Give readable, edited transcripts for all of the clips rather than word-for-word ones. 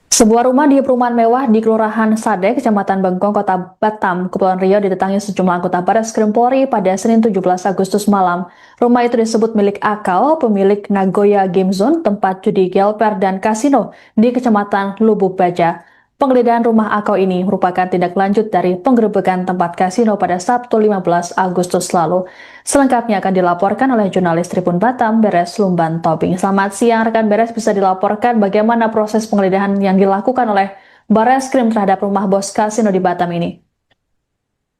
Sebuah rumah di perumahan mewah di Kelurahan Sade, Kecamatan Bengkong, Kota Batam, Kepulauan Riau didatangi sejumlah anggota Bareskrim Polri pada Senin 17 Agustus malam. Rumah itu disebut milik Akau, pemilik Nagoya Game Zone, tempat judi gelper dan kasino di Kecamatan Lubuk Baja. Penggeledahan rumah Akau ini merupakan tindak lanjut dari penggerebekan tempat kasino pada Sabtu 15 Agustus lalu. Selengkapnya akan dilaporkan oleh jurnalis Tribun Batam, Beres Lumban Tobing. Selamat siang, rekan Beres, bisa dilaporkan bagaimana proses penggeledahan yang dilakukan oleh Bareskrim terhadap rumah bos kasino di Batam ini?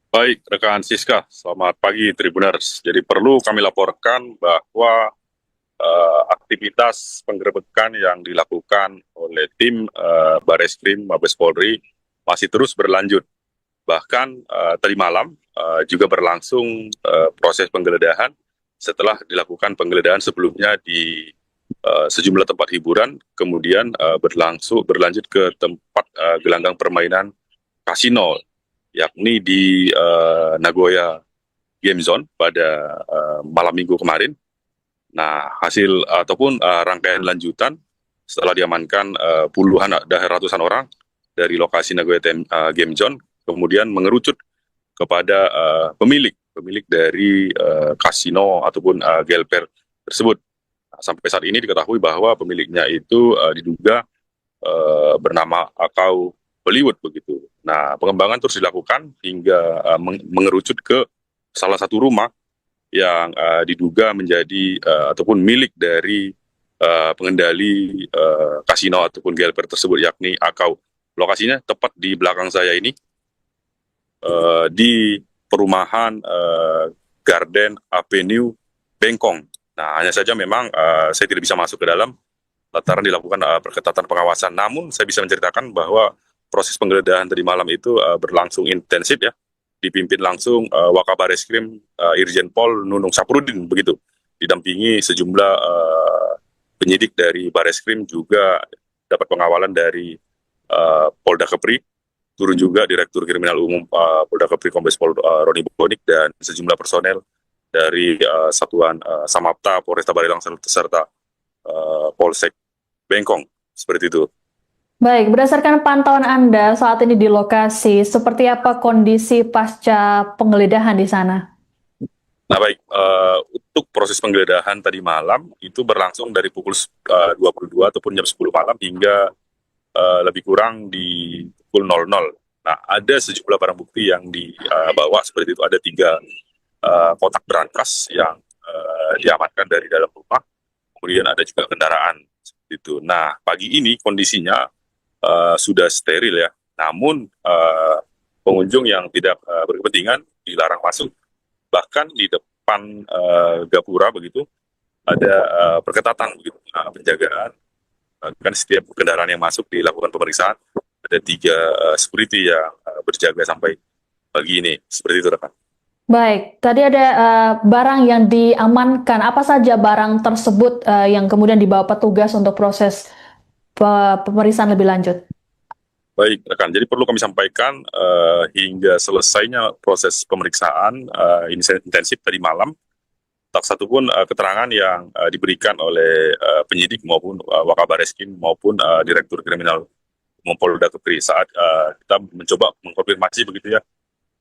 Baik, rekan Siska, selamat pagi Tribuners. Jadi perlu kami laporkan bahwa aktivitas penggerebekan yang dilakukan oleh tim Bareskrim Mabes Polri masih terus berlanjut. Bahkan tadi malam juga berlangsung proses penggeledahan setelah dilakukan penggeledahan sebelumnya di sejumlah tempat hiburan, kemudian berlanjut ke tempat gelanggang permainan kasino, yakni di Nagoya Game Zone pada malam minggu kemarin. Nah, hasil ataupun rangkaian lanjutan setelah diamankan puluhan dan ratusan orang dari lokasi Nagoya Game Zone, kemudian mengerucut kepada pemilik dari kasino ataupun gelper tersebut. Nah, sampai saat ini diketahui bahwa pemiliknya itu diduga bernama Akau Hollywood begitu. Nah, pengembangan terus dilakukan hingga mengerucut ke salah satu rumah yang diduga menjadi ataupun milik dari pengendali kasino ataupun gelper tersebut, yakni Akau. Lokasinya tepat di belakang saya ini, di perumahan Garden Avenue Bengkong. Nah, hanya saja memang saya tidak bisa masuk ke dalam lantaran dilakukan perketatan pengawasan. Namun saya bisa menceritakan bahwa proses penggeledahan tadi malam itu berlangsung intensif ya, dipimpin langsung Wakabareskrim Irjen Pol Nunung Saprudin begitu, didampingi sejumlah penyidik dari Bareskrim, juga dapat pengawalan dari Polda Kepri, turun juga Direktur Kriminal Umum Polda Kepri Kombes Pol Roni Bonik dan sejumlah personel dari Satuan Samapta Polresta Barelang serta Polsek Bengkong, seperti itu. Baik, berdasarkan pantauan Anda saat ini di lokasi, seperti apa kondisi pasca penggeledahan di sana? Nah baik, untuk proses penggeledahan tadi malam itu berlangsung dari pukul 22 ataupun jam 10 malam hingga lebih kurang di pukul 00. Nah, ada sejumlah barang bukti yang dibawa seperti itu. Ada 3 kotak berangkas yang diamankan dari dalam rumah, kemudian ada juga kendaraan seperti itu. Nah, pagi ini kondisinya sudah steril ya, namun pengunjung yang tidak berkepentingan dilarang masuk. Bahkan di depan gapura begitu ada perketatan begitu, penjagaan. Kan setiap kendaraan yang masuk dilakukan pemeriksaan. Ada 3 security yang berjaga sampai pagi ini, seperti itu rekan. Baik, tadi ada barang yang diamankan. Apa saja barang tersebut yang kemudian dibawa petugas untuk proses pemeriksaan lebih lanjut? Baik rekan, jadi perlu kami sampaikan hingga selesainya proses pemeriksaan intensif tadi malam, tak satu pun keterangan yang diberikan oleh penyidik maupun Wakabareskrim maupun Direktur Kriminal Umum Polda Kepri saat kita mencoba mengkonfirmasi begitu ya.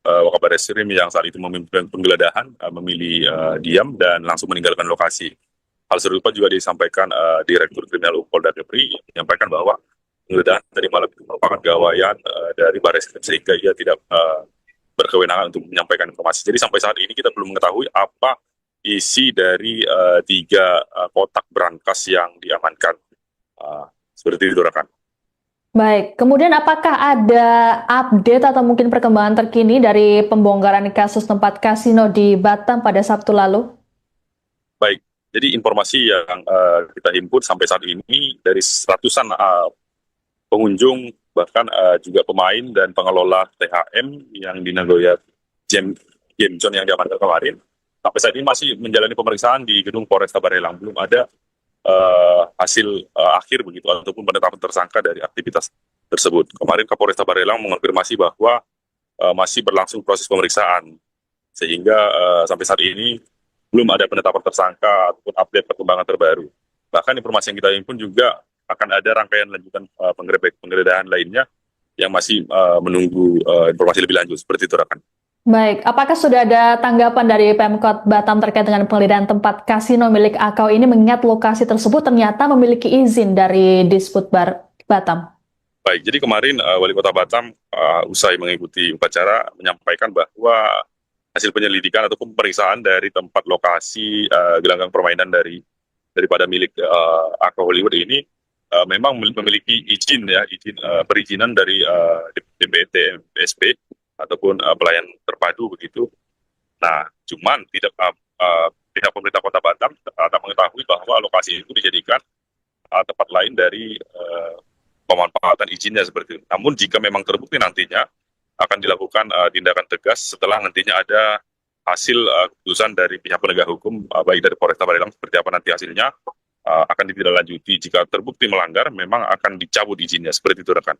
Wakabareskrim yang saat itu memimpin penggeledahan memilih diam dan langsung meninggalkan lokasi. Hal serupa juga disampaikan Direktur Kriminal Umum Polda Kepri, menyampaikan bahwa penggeledahan tadi malam itu merupakan gawaian dari Bareskrim sehingga ia tidak berkewenangan untuk menyampaikan informasi. Jadi sampai saat ini kita belum mengetahui apa isi dari 3 kotak berangkas yang diamankan. Seperti itu rekan. Baik, kemudian apakah ada update atau mungkin perkembangan terkini dari pembongkaran kasus tempat kasino di Batam pada Sabtu lalu? Baik, jadi informasi yang kita himpun sampai saat ini dari ratusan pengunjung, bahkan juga pemain dan pengelola THM yang di Nagoya Game Zone yang diamankan kemarin, sampai saat ini masih menjalani pemeriksaan di gedung Polresta Barelang. Belum ada hasil akhir begitu ataupun penetapan tersangka dari aktivitas tersebut. Kemarin Kapolresta Barelang mengonfirmasi bahwa masih berlangsung proses pemeriksaan. sehingga sampai saat ini belum ada penetapan tersangka ataupun update perkembangan terbaru. Bahkan informasi yang kita himpun juga akan ada rangkaian lanjutan penggeledahan lainnya yang masih menunggu informasi lebih lanjut seperti itu, rekan. Baik, apakah sudah ada tanggapan dari Pemkot Batam terkait dengan penggeledahan tempat kasino milik Akau ini mengingat lokasi tersebut ternyata memiliki izin dari Disbudbar Batam? Baik, jadi kemarin Wali Kota Batam usai mengikuti upacara menyampaikan bahwa hasil penyelidikan ataupun pemeriksaan dari tempat lokasi gelanggang permainan daripada milik Akau Hollywood ini memang memiliki izin perizinan dari DPT BSP ataupun pelayan terpadu begitu. Nah, cuman tidak pihak pemerintah Kota Batam tak mengetahui bahwa lokasi itu dijadikan tempat lain dari pemanfaatan izinnya seperti itu. Namun jika memang terbukti nantinya akan dilakukan tindakan tegas setelah nantinya ada hasil keputusan dari pihak penegak hukum baik dari Polresta Barelang seperti apa nanti hasilnya akan ditindaklanjuti. Jika terbukti melanggar memang akan dicabut izinnya seperti itu, rekan.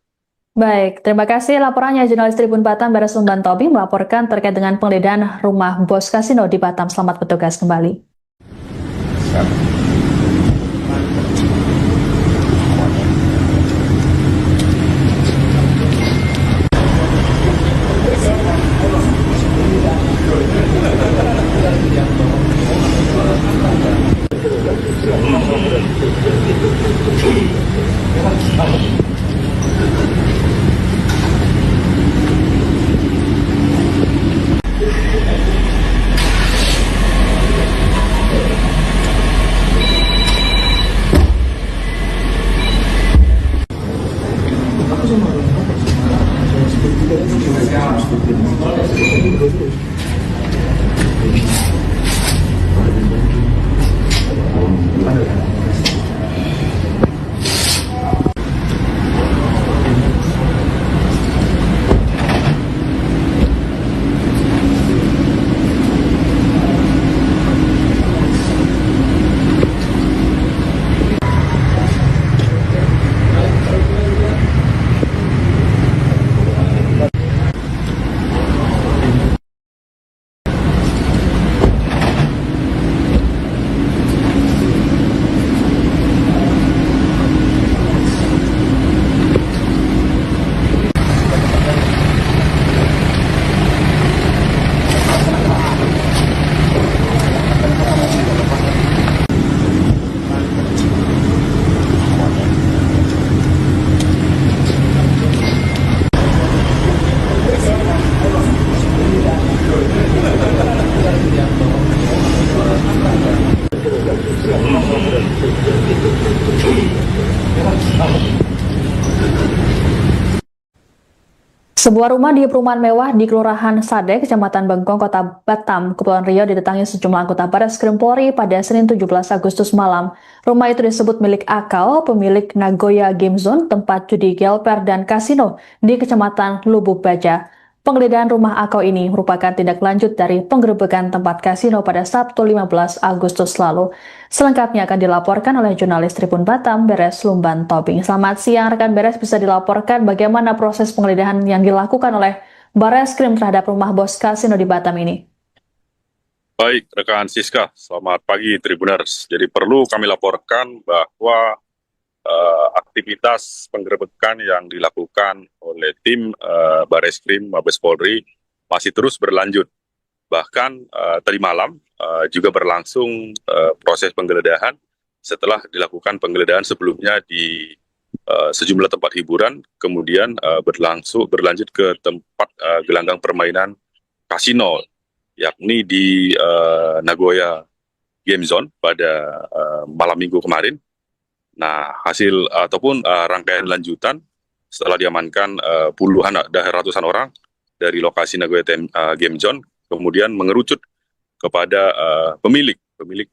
Baik, terima kasih laporannya jurnalis Tribun Batam Beres Lumban Tobi melaporkan terkait dengan penggeledahan rumah bos kasino di Batam. Selamat bertugas kembali. Sebuah rumah di perumahan mewah di Kelurahan Sade, Kecamatan Bengkong, Kota Batam, Kepulauan Riau didatangi sejumlah anggota Bareskrim Polri pada Senin 17 Agustus malam. Rumah itu disebut milik Akau, pemilik Nagoya Game Zone, tempat judi gelper dan kasino di Kecamatan Lubuk Baja. Penggeledahan rumah Akau ini merupakan tindak lanjut dari penggerebekan tempat kasino pada Sabtu 15 Agustus lalu. Selengkapnya akan dilaporkan oleh jurnalis Tribun Batam, Beres Lumban Tobing. Selamat siang, rekan Beres, bisa dilaporkan bagaimana proses penggeledahan yang dilakukan oleh Bareskrim terhadap rumah bos kasino di Batam ini? Baik, rekan Siska, selamat pagi Tribuners. Jadi perlu kami laporkan bahwa aktivitas penggerebekan yang dilakukan oleh tim Bareskrim Mabes Polri masih terus berlanjut. Bahkan tadi malam juga berlangsung proses penggeledahan setelah dilakukan penggeledahan sebelumnya di sejumlah tempat hiburan, kemudian berlanjut ke tempat gelanggang permainan kasino, yakni di Nagoya Game Zone pada malam minggu kemarin. Nah, hasil ataupun rangkaian lanjutan setelah diamankan puluhan dan ratusan orang dari lokasi Nagoya Game Zone, kemudian mengerucut kepada pemilik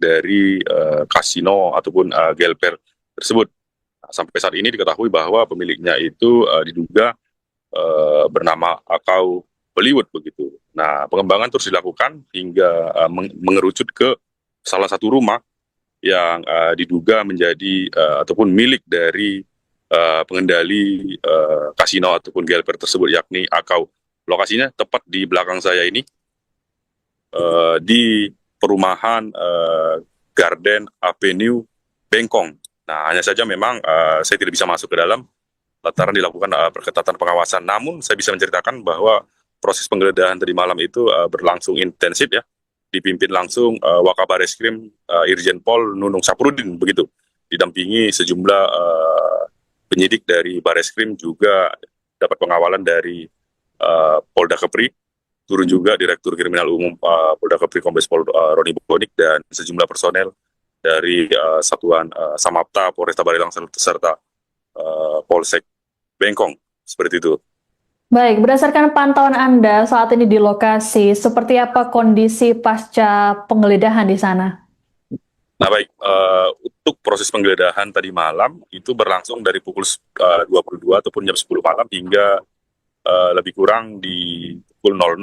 dari kasino ataupun gelper tersebut. Nah, sampai saat ini diketahui bahwa pemiliknya itu diduga bernama Akau Hollywood begitu. Nah, pengembangan terus dilakukan hingga mengerucut ke salah satu rumah yang diduga menjadi ataupun milik dari pengendali kasino ataupun gelper tersebut, yakni Akau. Lokasinya tepat di belakang saya ini. di perumahan Garden Avenue Bengkong. Nah, hanya saja memang saya tidak bisa masuk ke dalam lantaran dilakukan perketatan pengawasan. Namun saya bisa menceritakan bahwa proses penggeledahan tadi malam itu berlangsung intensif ya, dipimpin langsung Wakabareskrim Irjen Pol Nunung Saprudin begitu, didampingi sejumlah penyidik dari Bareskrim, juga dapat pengawalan dari Polda Kepri, turun juga Direktur Kriminal Umum Polda Kepri Kombes Pol Roni Bonik, dan sejumlah personel dari Satuan Samapta Polresta Barelang serta Polsek Bengkong, seperti itu. Baik, berdasarkan pantauan Anda saat ini di lokasi, seperti apa kondisi pasca penggeledahan di sana? Nah baik, untuk proses penggeledahan tadi malam itu berlangsung dari pukul 22 ataupun jam 10 malam hingga lebih kurang di pukul 00.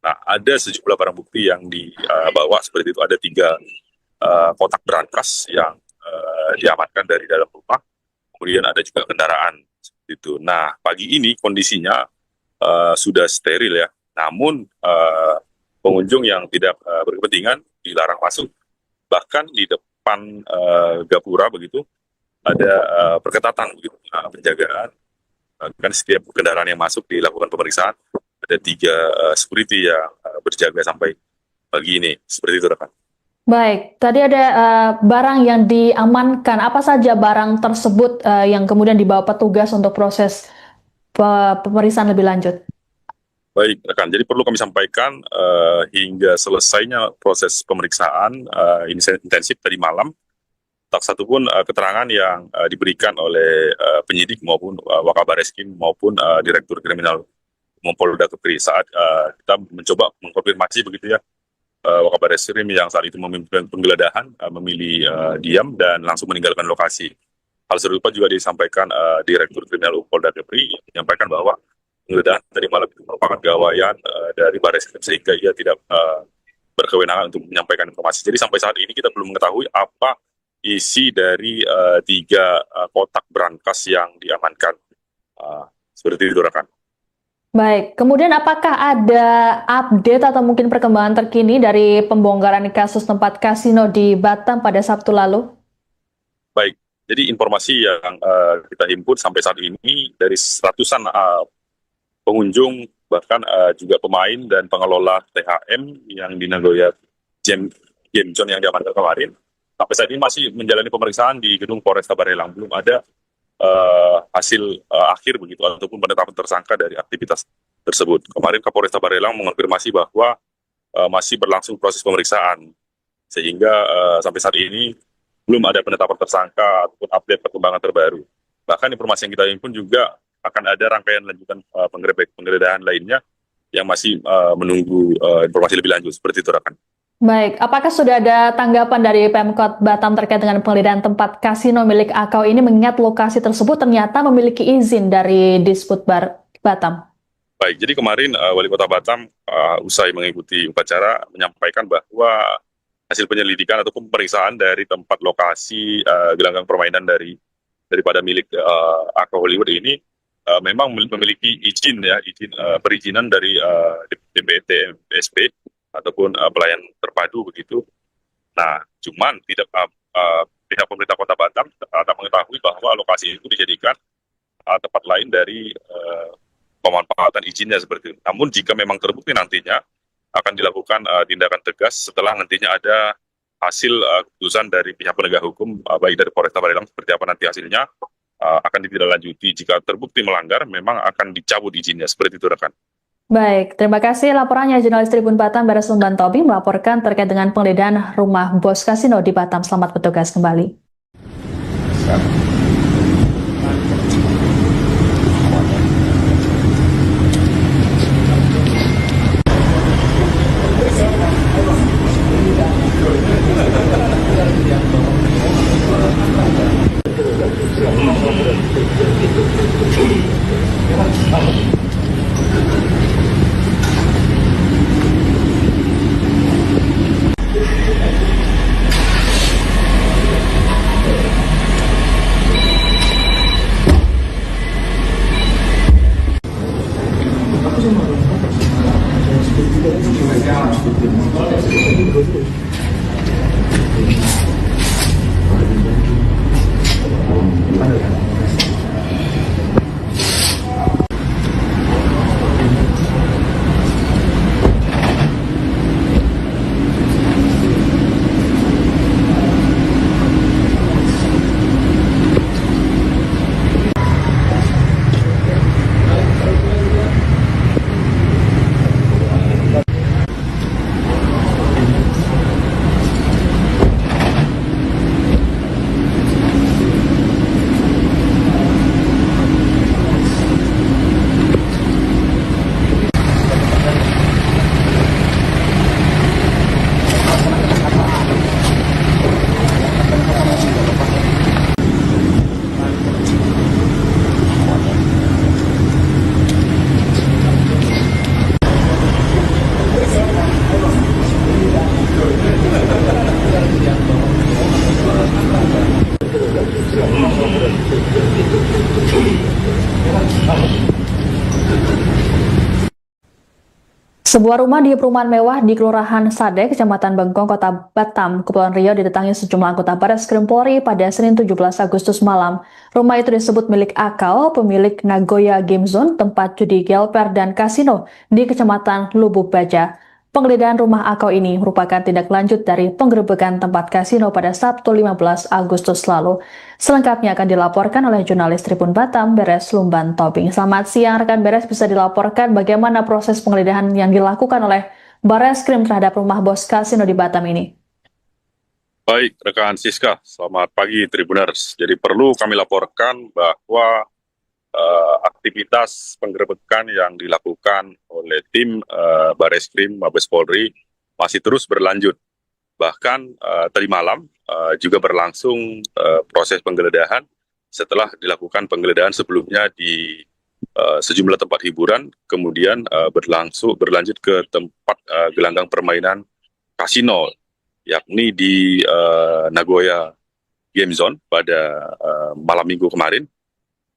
Nah, ada sejumlah barang bukti yang dibawa seperti itu. Ada 3 kotak berangkas yang diamankan dari dalam rumah. Kemudian ada juga kendaraan seperti itu. Nah, pagi ini kondisinya sudah steril ya. Namun pengunjung yang tidak berkepentingan dilarang masuk. Bahkan di depan gapura begitu ada perketatan begitu, penjagaan. Kan setiap kendaraan yang masuk dilakukan pemeriksaan. Ada 3 security yang berjaga sampai pagi ini. Seperti itu, rekan. Baik, tadi ada barang yang diamankan. Apa saja barang tersebut yang kemudian dibawa petugas untuk proses pemeriksaan lebih lanjut? Baik, rekan. Jadi perlu kami sampaikan hingga selesainya proses pemeriksaan ini intensif tadi malam, tak satu pun keterangan yang diberikan oleh penyidik maupun Wakabareskrim maupun Direktur Kriminal Umum Polda Kepri saat kita mencoba mengkonfirmasi begitu ya. Wakabareskrim yang saat itu memimpin penggeledahan memilih diam dan langsung meninggalkan lokasi. Hal serupa juga disampaikan Direktur Kriminal Umum Polda Kepri, menyampaikan bahwa penggeledahan tadi malam itu merupakan gawaian dari Bareskrim sehingga ia tidak berkewenangan untuk menyampaikan informasi. Jadi sampai saat ini kita belum mengetahui apa isi dari 3 kotak berangkas yang diamankan. Seperti itu, rekan. Baik, kemudian apakah ada update atau mungkin perkembangan terkini dari pembongkaran kasus tempat kasino di Batam pada Sabtu lalu? Baik, jadi informasi yang kita himpun sampai saat ini dari ratusan pengunjung, bahkan juga pemain dan pengelola THM yang di Nagoya Game Zone yang diamankan kemarin, sampai saat ini masih menjalani pemeriksaan di gedung Polresta Barelang. Belum ada hasil akhir begitu ataupun penetapan tersangka dari aktivitas tersebut. Kemarin Kapolresta Barelang mengonfirmasi bahwa masih berlangsung proses pemeriksaan, sehingga sampai saat ini belum ada penetapan tersangka ataupun update perkembangan terbaru. Bahkan informasi yang kita himpun juga akan ada rangkaian lanjutan penggeledahan lainnya yang masih menunggu informasi lebih lanjut. Seperti itu, rekan. Baik, apakah sudah ada tanggapan dari Pemkot Batam terkait dengan penggeledahan tempat kasino milik Akau ini, mengingat lokasi tersebut ternyata memiliki izin dari Disbudbar Batam? Baik, jadi kemarin Wali Kota Batam usai mengikuti upacara menyampaikan bahwa hasil penyelidikan ataupun pemeriksaan dari tempat lokasi gelanggang permainan daripada milik Akau Hollywood ini memang memiliki izin ya, perizinan dari DPT PSP ataupun pelayan terpadu begitu. Nah, cuman tidak pihak pemerintah Kota Batam tak mengetahui bahwa lokasi itu dijadikan tempat lain dari pemanfaatan izinnya seperti itu. Namun jika memang terbukti nantinya akan dilakukan tindakan tegas setelah nantinya ada hasil keputusan dari pihak penegak hukum, baik dari Polresta Barelang seperti apa nanti hasilnya akan ditindaklanjuti. Jika terbukti melanggar, memang akan dicabut izinnya. Seperti itu, rekan. Baik, terima kasih laporannya jurnalis Tribun Batam Baras Lumban Tobi melaporkan terkait dengan penggeledahan rumah bos kasino di Batam. Selamat bertugas kembali. Sebuah rumah di perumahan mewah di Kelurahan Sadek, Kecamatan Bengkong, Kota Batam, Kepulauan Riau didatangi sejumlah anggota Bareskrim Polri pada Senin 17 Agustus malam. Rumah itu disebut milik Akal, pemilik Nagoya Game Zone, tempat judi gelper dan kasino di Kecamatan Lubuk Baja. Penggeledahan rumah Akal ini merupakan tindak lanjut dari penggerebekan tempat kasino pada Sabtu 15 Agustus lalu. Selengkapnya akan dilaporkan oleh jurnalis Tribun Batam, Beres Lumban Tobing. Selamat siang, rekan Beres, bisa dilaporkan bagaimana proses penggeledahan yang dilakukan oleh Bareskrim terhadap rumah bos kasino di Batam ini? Baik, rekan Siska, selamat pagi Tribuners. Jadi perlu kami laporkan bahwa aktivitas penggerebekan yang dilakukan oleh tim Bareskrim Mabes Polri masih terus berlanjut. Bahkan tadi malam juga berlangsung proses penggeledahan setelah dilakukan penggeledahan sebelumnya di sejumlah tempat hiburan, kemudian berlanjut ke tempat gelanggang permainan kasino, yakni di Nagoya Game Zone pada malam minggu kemarin.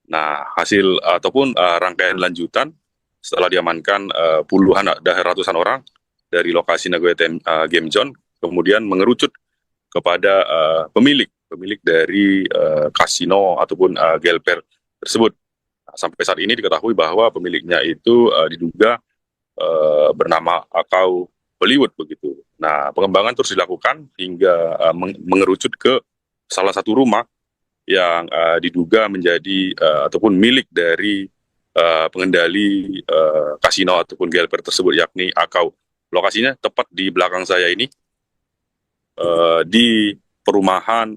Nah, hasil ataupun rangkaian lanjutan setelah diamankan puluhan dan ratusan orang dari lokasi Nagoya Game Zone, kemudian mengerucut kepada pemilik dari kasino ataupun gelper tersebut. Nah, sampai saat ini diketahui bahwa pemiliknya itu diduga bernama Akau Hollywood begitu. Nah, pengembangan terus dilakukan hingga mengerucut ke salah satu rumah yang diduga menjadi ataupun milik dari pengendali kasino ataupun gelper tersebut, yakni Akau. Lokasinya tepat di belakang saya ini, di perumahan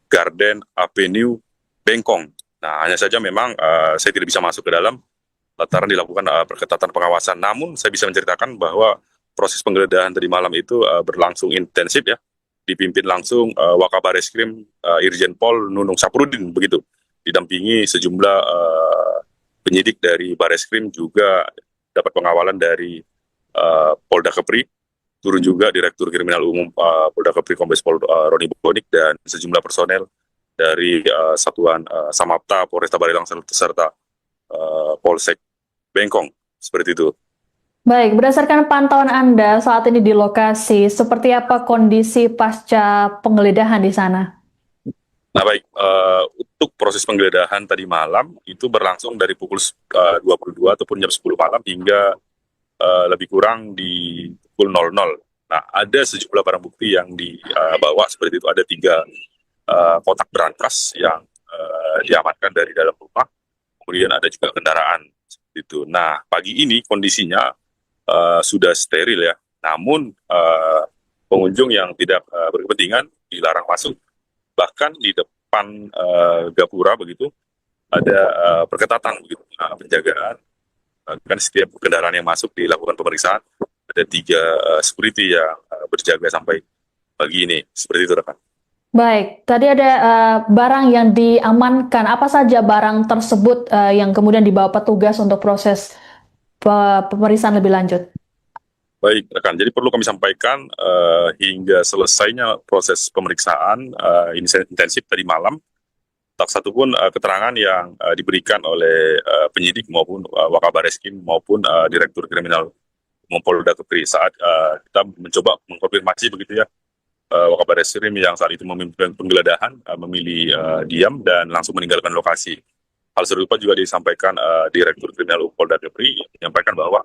Garden Avenue Bengkong. Nah, hanya saja memang saya tidak bisa masuk ke dalam lantaran dilakukan perketatan pengawasan. Namun saya bisa menceritakan bahwa proses penggeledahan tadi malam itu berlangsung intensif ya, dipimpin langsung Wakabareskrim Irjen Pol Nunung Saprudin begitu, didampingi sejumlah penyidik dari Bareskrim, juga dapat pengawalan dari Polda Kepri, turun juga Direktur Kriminal Umum Polda Kepri Kombes Pol Roni Bonik, dan sejumlah personel dari Satuan Samapta Polresta Barelang serta Polsek Bengkong, seperti itu. Baik, berdasarkan pantauan Anda saat ini di lokasi, seperti apa kondisi pasca penggeledahan di sana? Nah baik, untuk proses penggeledahan tadi malam itu berlangsung dari pukul 22 ataupun jam 10 malam hingga lebih kurang di pukul 00. Nah, ada sejumlah barang bukti yang dibawa seperti itu. Ada 3 kotak berangkas yang diamankan dari dalam rumah. Kemudian ada juga kendaraan seperti itu. Nah, pagi ini kondisinya sudah steril ya. Namun pengunjung yang tidak berkepentingan dilarang masuk. Bahkan di depan gapura begitu ada perketatan begitu, penjagaan. Kan setiap kendaraan yang masuk dilakukan pemeriksaan. Ada 3 security yang berjaga sampai pagi ini. Seperti itu, rekan. Baik, tadi ada barang yang diamankan. Apa saja barang tersebut yang kemudian dibawa petugas untuk proses pemeriksaan lebih lanjut? Baik, rekan. Jadi perlu kami sampaikan hingga selesainya proses pemeriksaan ini intensif tadi malam, tak satu pun keterangan yang diberikan oleh penyidik maupun Wakabareskrim maupun Direktur Kriminal Polda Kepri saat kita mencoba mengkonfirmasi begitu ya, Wakabaresskrim yang saat itu memimpin penggeledahan memilih diam dan langsung meninggalkan lokasi. Hal serupa juga disampaikan Direktur Kriminal Polda Kepri, menyampaikan bahwa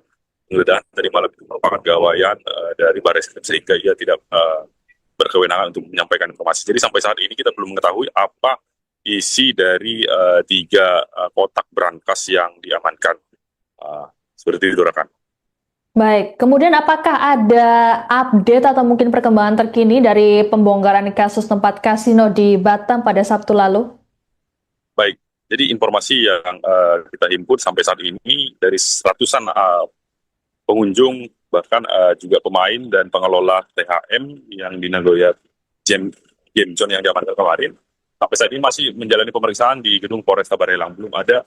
penggeledahan tadi malam itu merupakan gawaian dari Bareskrim sehingga ia tidak berkewenangan untuk menyampaikan informasi. Jadi sampai saat ini kita belum mengetahui apa isi dari 3 kotak brankas yang diamankan. Seperti itu, rekan. Baik, kemudian apakah ada update atau mungkin perkembangan terkini dari pembongkaran kasus tempat kasino di Batam pada Sabtu lalu? Baik, jadi informasi yang kita himpun sampai saat ini dari ratusan pengunjung, bahkan juga pemain dan pengelola THM yang di Nagoya Game Zone yang diamankan kemarin, sampai saat ini masih menjalani pemeriksaan di gedung Polresta Barelang. Belum ada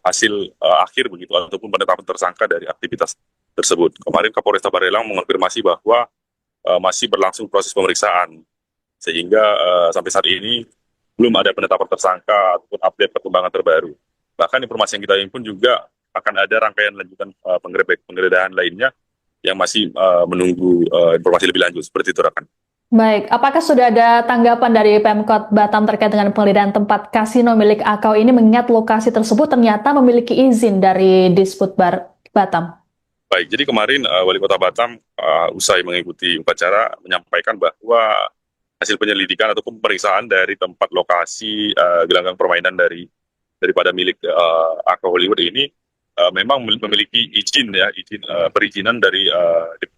hasil akhir begitu ataupun penetapan tersangka dari aktivitas tersebut. Kemarin Kapolresta Barelang mengonfirmasi bahwa masih berlangsung proses pemeriksaan, sehingga sampai saat ini belum ada penetapan tersangka ataupun update perkembangan terbaru. Bahkan informasi yang kita himpun juga akan ada rangkaian lanjutan penggeledahan lainnya yang masih menunggu informasi lebih lanjut. Seperti itu, rekan. Baik, apakah sudah ada tanggapan dari Pemkot Batam terkait dengan penggeledahan tempat kasino milik Akau ini mengingat lokasi tersebut ternyata memiliki izin dari Disbudbar Batam? Baik, jadi kemarin Wali Kota Batam usai mengikuti upacara menyampaikan bahwa hasil penyelidikan ataupun pemeriksaan dari tempat lokasi gelanggang permainan daripada milik Akau Hollywood ini memang memiliki izin ya, perizinan dari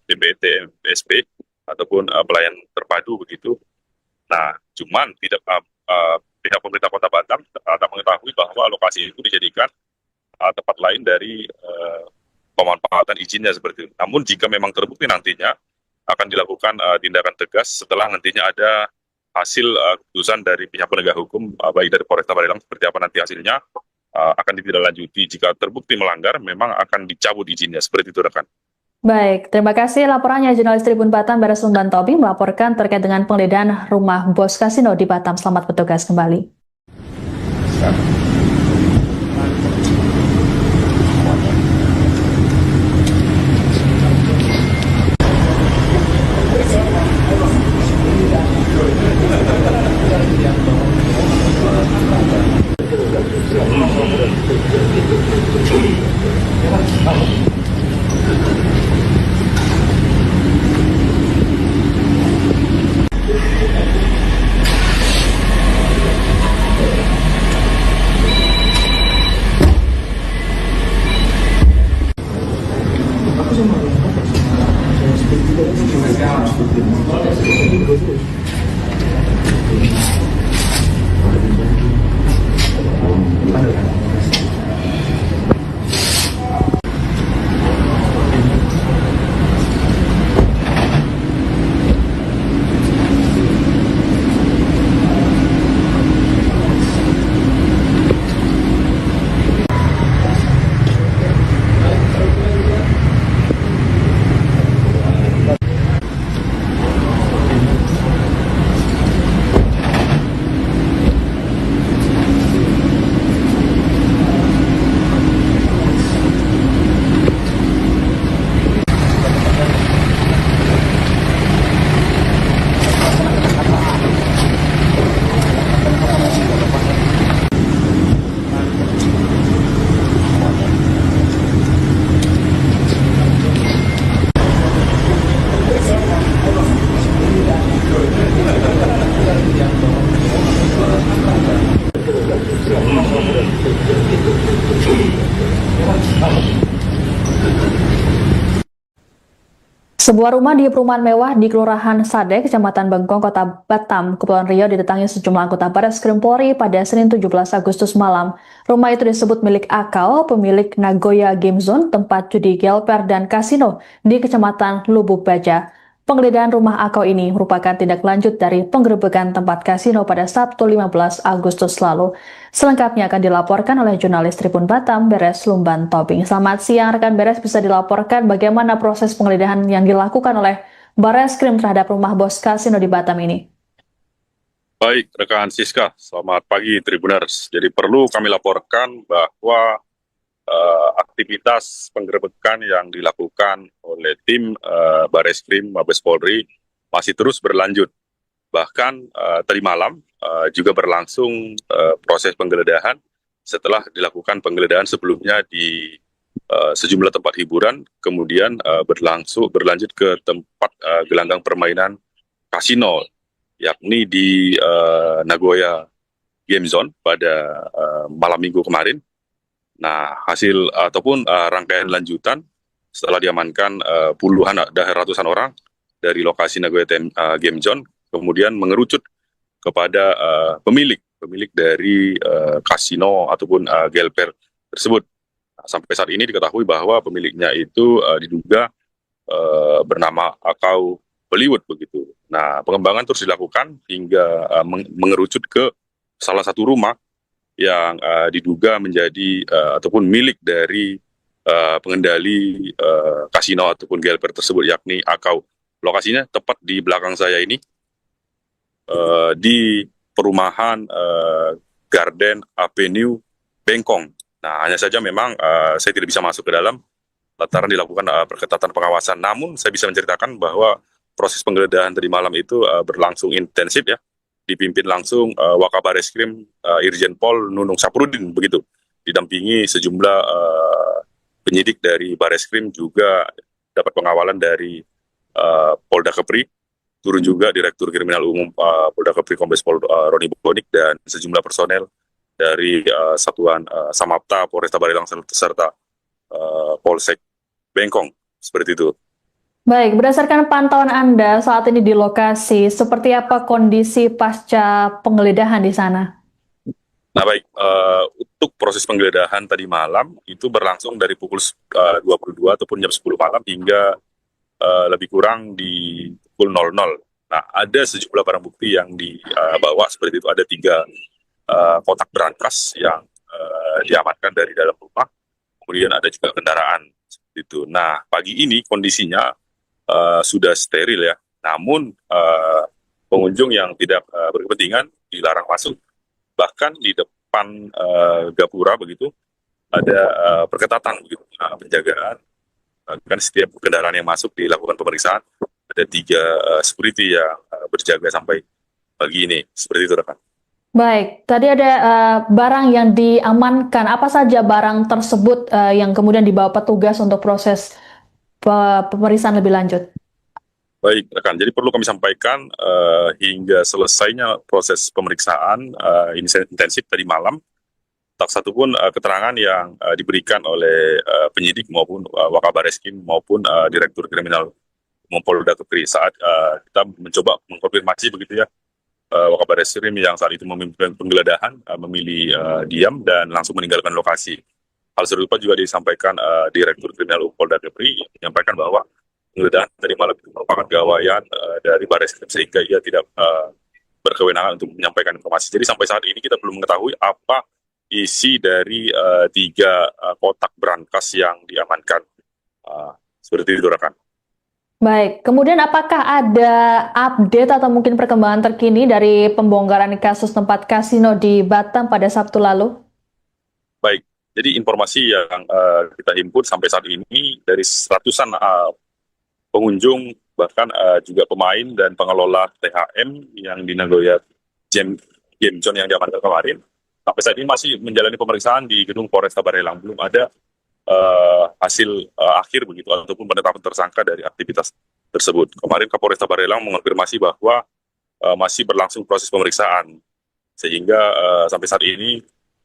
DPT PSP ataupun pelayan terpadu begitu. Nah, cuman tidak pihak pemerintah Kota Batam tak mengetahui bahwa lokasi itu dijadikan tempat lain dari pemanfaatan izinnya seperti itu. Namun jika memang terbukti nantinya akan dilakukan tindakan tegas setelah nantinya ada hasil keputusan dari pihak penegak hukum baik dari Polresta Barelang seperti apa nanti hasilnya akan ditindaklanjuti. Jika terbukti melanggar memang akan dicabut izinnya seperti itu, rekan. Baik, terima kasih laporannya jurnalis Tribun Batam Beres Lumban Tobing melaporkan terkait dengan penggeledahan rumah bos kasino di Batam. Selamat bertugas kembali. Sebuah rumah di perumahan mewah di Kelurahan Sade, Kecamatan Bengkong, Kota Batam, Kepulauan Riau didatangi sejumlah anggota Bareskrim Polri pada Senin 17 Agustus malam. Rumah itu disebut milik Akau, pemilik Nagoya Game Zone, tempat judi gelper dan kasino di Kecamatan Lubuk Baja. Penggeledahan rumah Akau ini merupakan tindak lanjut dari penggerebekan tempat kasino pada Sabtu 15 Agustus lalu. Selengkapnya akan dilaporkan oleh jurnalis Tribun Batam, Beres Lumban Tobing. Selamat siang, rekan Beres, bisa dilaporkan bagaimana proses penggeledahan yang dilakukan oleh Bareskrim terhadap rumah bos kasino di Batam ini? Baik, rekan Siska, selamat pagi Tribuners. Jadi perlu kami laporkan bahwa aktivitas penggerebekan yang dilakukan oleh tim Bareskrim Mabes Polri masih terus berlanjut. Bahkan tadi malam juga berlangsung proses penggeledahan setelah dilakukan penggeledahan sebelumnya di sejumlah tempat hiburan, kemudian berlanjut ke tempat gelanggang permainan kasino, yakni di Nagoya Game Zone pada malam minggu kemarin. Nah, hasil ataupun rangkaian lanjutan setelah diamankan puluhan dan ratusan orang dari lokasi Nagoya Game Zone, kemudian mengerucut kepada pemilik dari kasino ataupun gelper tersebut. Nah, sampai saat ini diketahui bahwa pemiliknya itu diduga bernama Akau Hollywood begitu. Nah, pengembangan terus dilakukan hingga mengerucut ke salah satu rumah yang diduga menjadi ataupun milik dari pengendali kasino ataupun gelper tersebut, yakni Akau. Lokasinya tepat di belakang saya ini, di perumahan Garden Avenue Bengkong. Nah, hanya saja memang saya tidak bisa masuk ke dalam lantaran dilakukan perketatan pengawasan. Namun saya bisa menceritakan bahwa proses penggeledahan tadi malam itu berlangsung intensif ya, dipimpin langsung Wakabareskrim Irjen Pol Nunung Saprudin begitu, didampingi sejumlah penyidik dari Bareskrim, juga dapat pengawalan dari Polda Kepri, turun juga Direktur Kriminal Umum Polda Kepri Kombes Pol Roni Bonik, dan sejumlah personel dari Satuan Samapta Polresta Barelang serta Polsek Bengkong, seperti itu. Baik, berdasarkan pantauan Anda saat ini di lokasi, seperti apa kondisi pasca penggeledahan di sana? Nah baik, untuk proses penggeledahan tadi malam itu berlangsung dari pukul 22 ataupun jam 10 malam hingga lebih kurang di pukul 00. Nah, ada sejumlah barang bukti yang dibawa seperti itu. Ada 3 kotak berangkas yang diamankan dari dalam rumah. Kemudian ada juga kendaraan seperti itu. Nah, pagi ini kondisinya sudah steril ya. Namun pengunjung yang tidak berkepentingan dilarang masuk. Bahkan di depan gapura begitu ada perketatan begitu, penjagaan. Kan setiap kendaraan yang masuk dilakukan pemeriksaan. Ada 3 security yang berjaga sampai pagi ini. Seperti itu, rekan. Baik, tadi ada barang yang diamankan. Apa saja barang tersebut yang kemudian dibawa petugas untuk proses pemeriksaan lebih lanjut? Baik, rekan. Jadi perlu kami sampaikan hingga selesainya proses pemeriksaan ini intensif tadi malam, tak satu pun keterangan yang diberikan oleh penyidik maupun Wakabareskrim maupun Direktur Kriminal Umum Polda Kepri saat kita mencoba mengkonfirmasi begitu ya. Wakabareskrim yang saat itu memimpin penggeledahan memilih diam dan langsung meninggalkan lokasi. Hal serupa juga disampaikan Direktur Kriminal Umum Polda Kepri, menyampaikan bahwa penggeledahan tadi malam itu merupakan gawaian dari Bareskrim sehingga ia tidak berkewenangan untuk menyampaikan informasi. Jadi sampai saat ini kita belum mengetahui apa isi dari 3 kotak berangkas yang diamankan. Seperti itu, rekan. Baik, kemudian apakah ada update atau mungkin perkembangan terkini dari pembongkaran kasus tempat kasino di Batam pada Sabtu lalu? Baik, jadi informasi yang kita himpun sampai saat ini dari ratusan pengunjung, bahkan juga pemain dan pengelola THM yang di Nagoya Game Zone yang diamankan kemarin, sampai saat ini masih menjalani pemeriksaan di gedung Polresta Barelang. Belum ada hasil akhir begitu ataupun penetapan tersangka dari aktivitas tersebut. Kemarin Kapolresta Barelang mengonfirmasi bahwa masih berlangsung proses pemeriksaan, sehingga sampai saat ini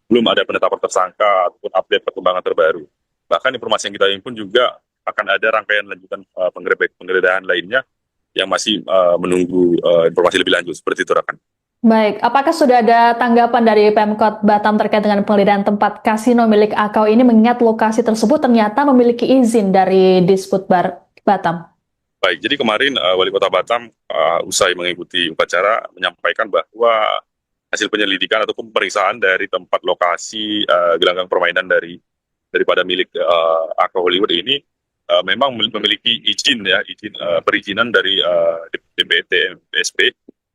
belum ada penetapan tersangka ataupun update perkembangan terbaru. Bahkan informasi yang kita himpun juga akan ada rangkaian lanjutan penggeledahan lainnya yang masih menunggu informasi lebih lanjut. Seperti itu, rekan. Baik, apakah sudah ada tanggapan dari Pemkot Batam terkait dengan penggeledahan tempat kasino milik Akau ini, mengingat lokasi tersebut ternyata memiliki izin dari Disputbar Batam? Baik, jadi kemarin Wali Kota Batam usai mengikuti upacara menyampaikan bahwa hasil penyelidikan ataupun pemeriksaan dari tempat lokasi gelanggang permainan daripada milik Akau Hollywood ini memang memiliki izin ya, perizinan dari DPT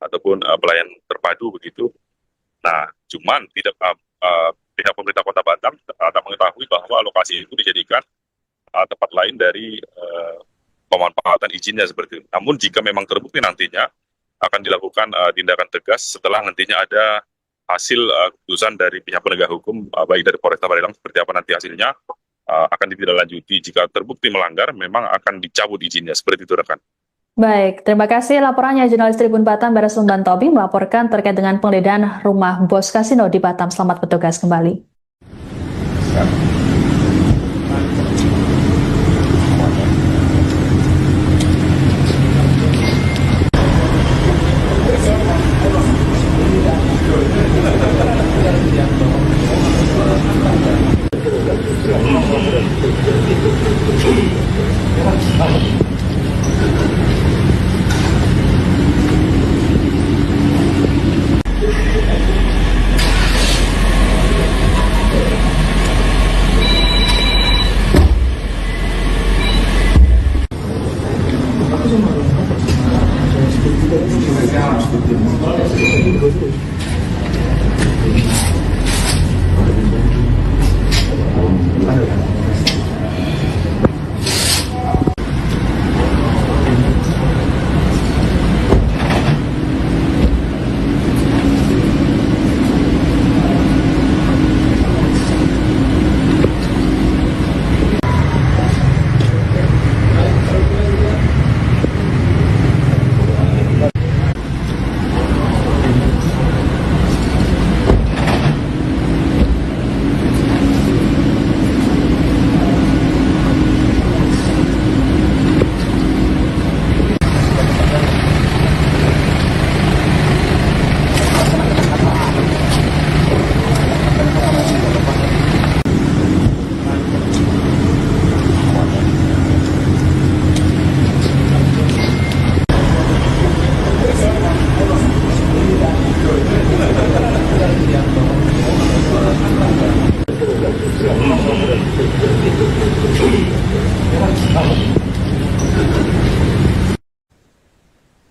ataupun pelayan terpadu begitu. Nah, cuman tidak pihak pemerintah Kota Batam tak mengetahui bahwa lokasi itu dijadikan tempat lain dari pemanfaatan izinnya seperti itu. Namun jika memang terbukti nantinya akan dilakukan tindakan tegas setelah nantinya ada hasil keputusan dari pihak penegak hukum, baik dari Polresta Barelang seperti apa nanti hasilnya, akan ditindaklanjuti. Jika terbukti melanggar, memang akan dicabut izinnya. Seperti itu, rekan. Baik, terima kasih laporannya jurnalis Tribun Batam Beres Lumban Tobing melaporkan terkait dengan penggeledahan rumah bos kasino di Batam. Selamat bertugas kembali.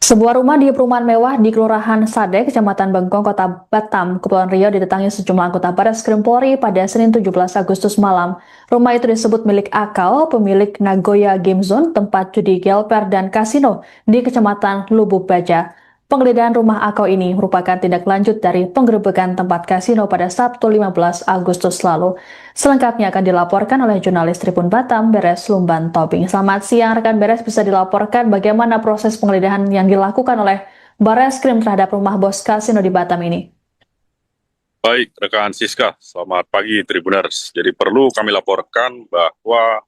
Sebuah rumah di perumahan mewah di Kelurahan Sadek, Kecamatan Bengkong, Kota Batam, Kepulauan Riau didatangi sejumlah anggota Bareskrim Polri pada Senin 17 Agustus malam. Rumah itu disebut milik Akal, pemilik Nagoya Game Zone, tempat judi gelper dan kasino di Kecamatan Lubuk Baja. Penggeledahan rumah Akal ini merupakan tindak lanjut dari penggerebekan tempat kasino pada Sabtu 15 Agustus lalu. Selengkapnya akan dilaporkan oleh jurnalis Tribun Batam, Beres Lumban Tobing. Selamat siang, rekan Beres, bisa dilaporkan bagaimana proses penggeledahan yang dilakukan oleh Bareskrim terhadap rumah bos kasino di Batam ini? Baik, rekan Siska, selamat pagi Tribuners. Jadi perlu kami laporkan bahwa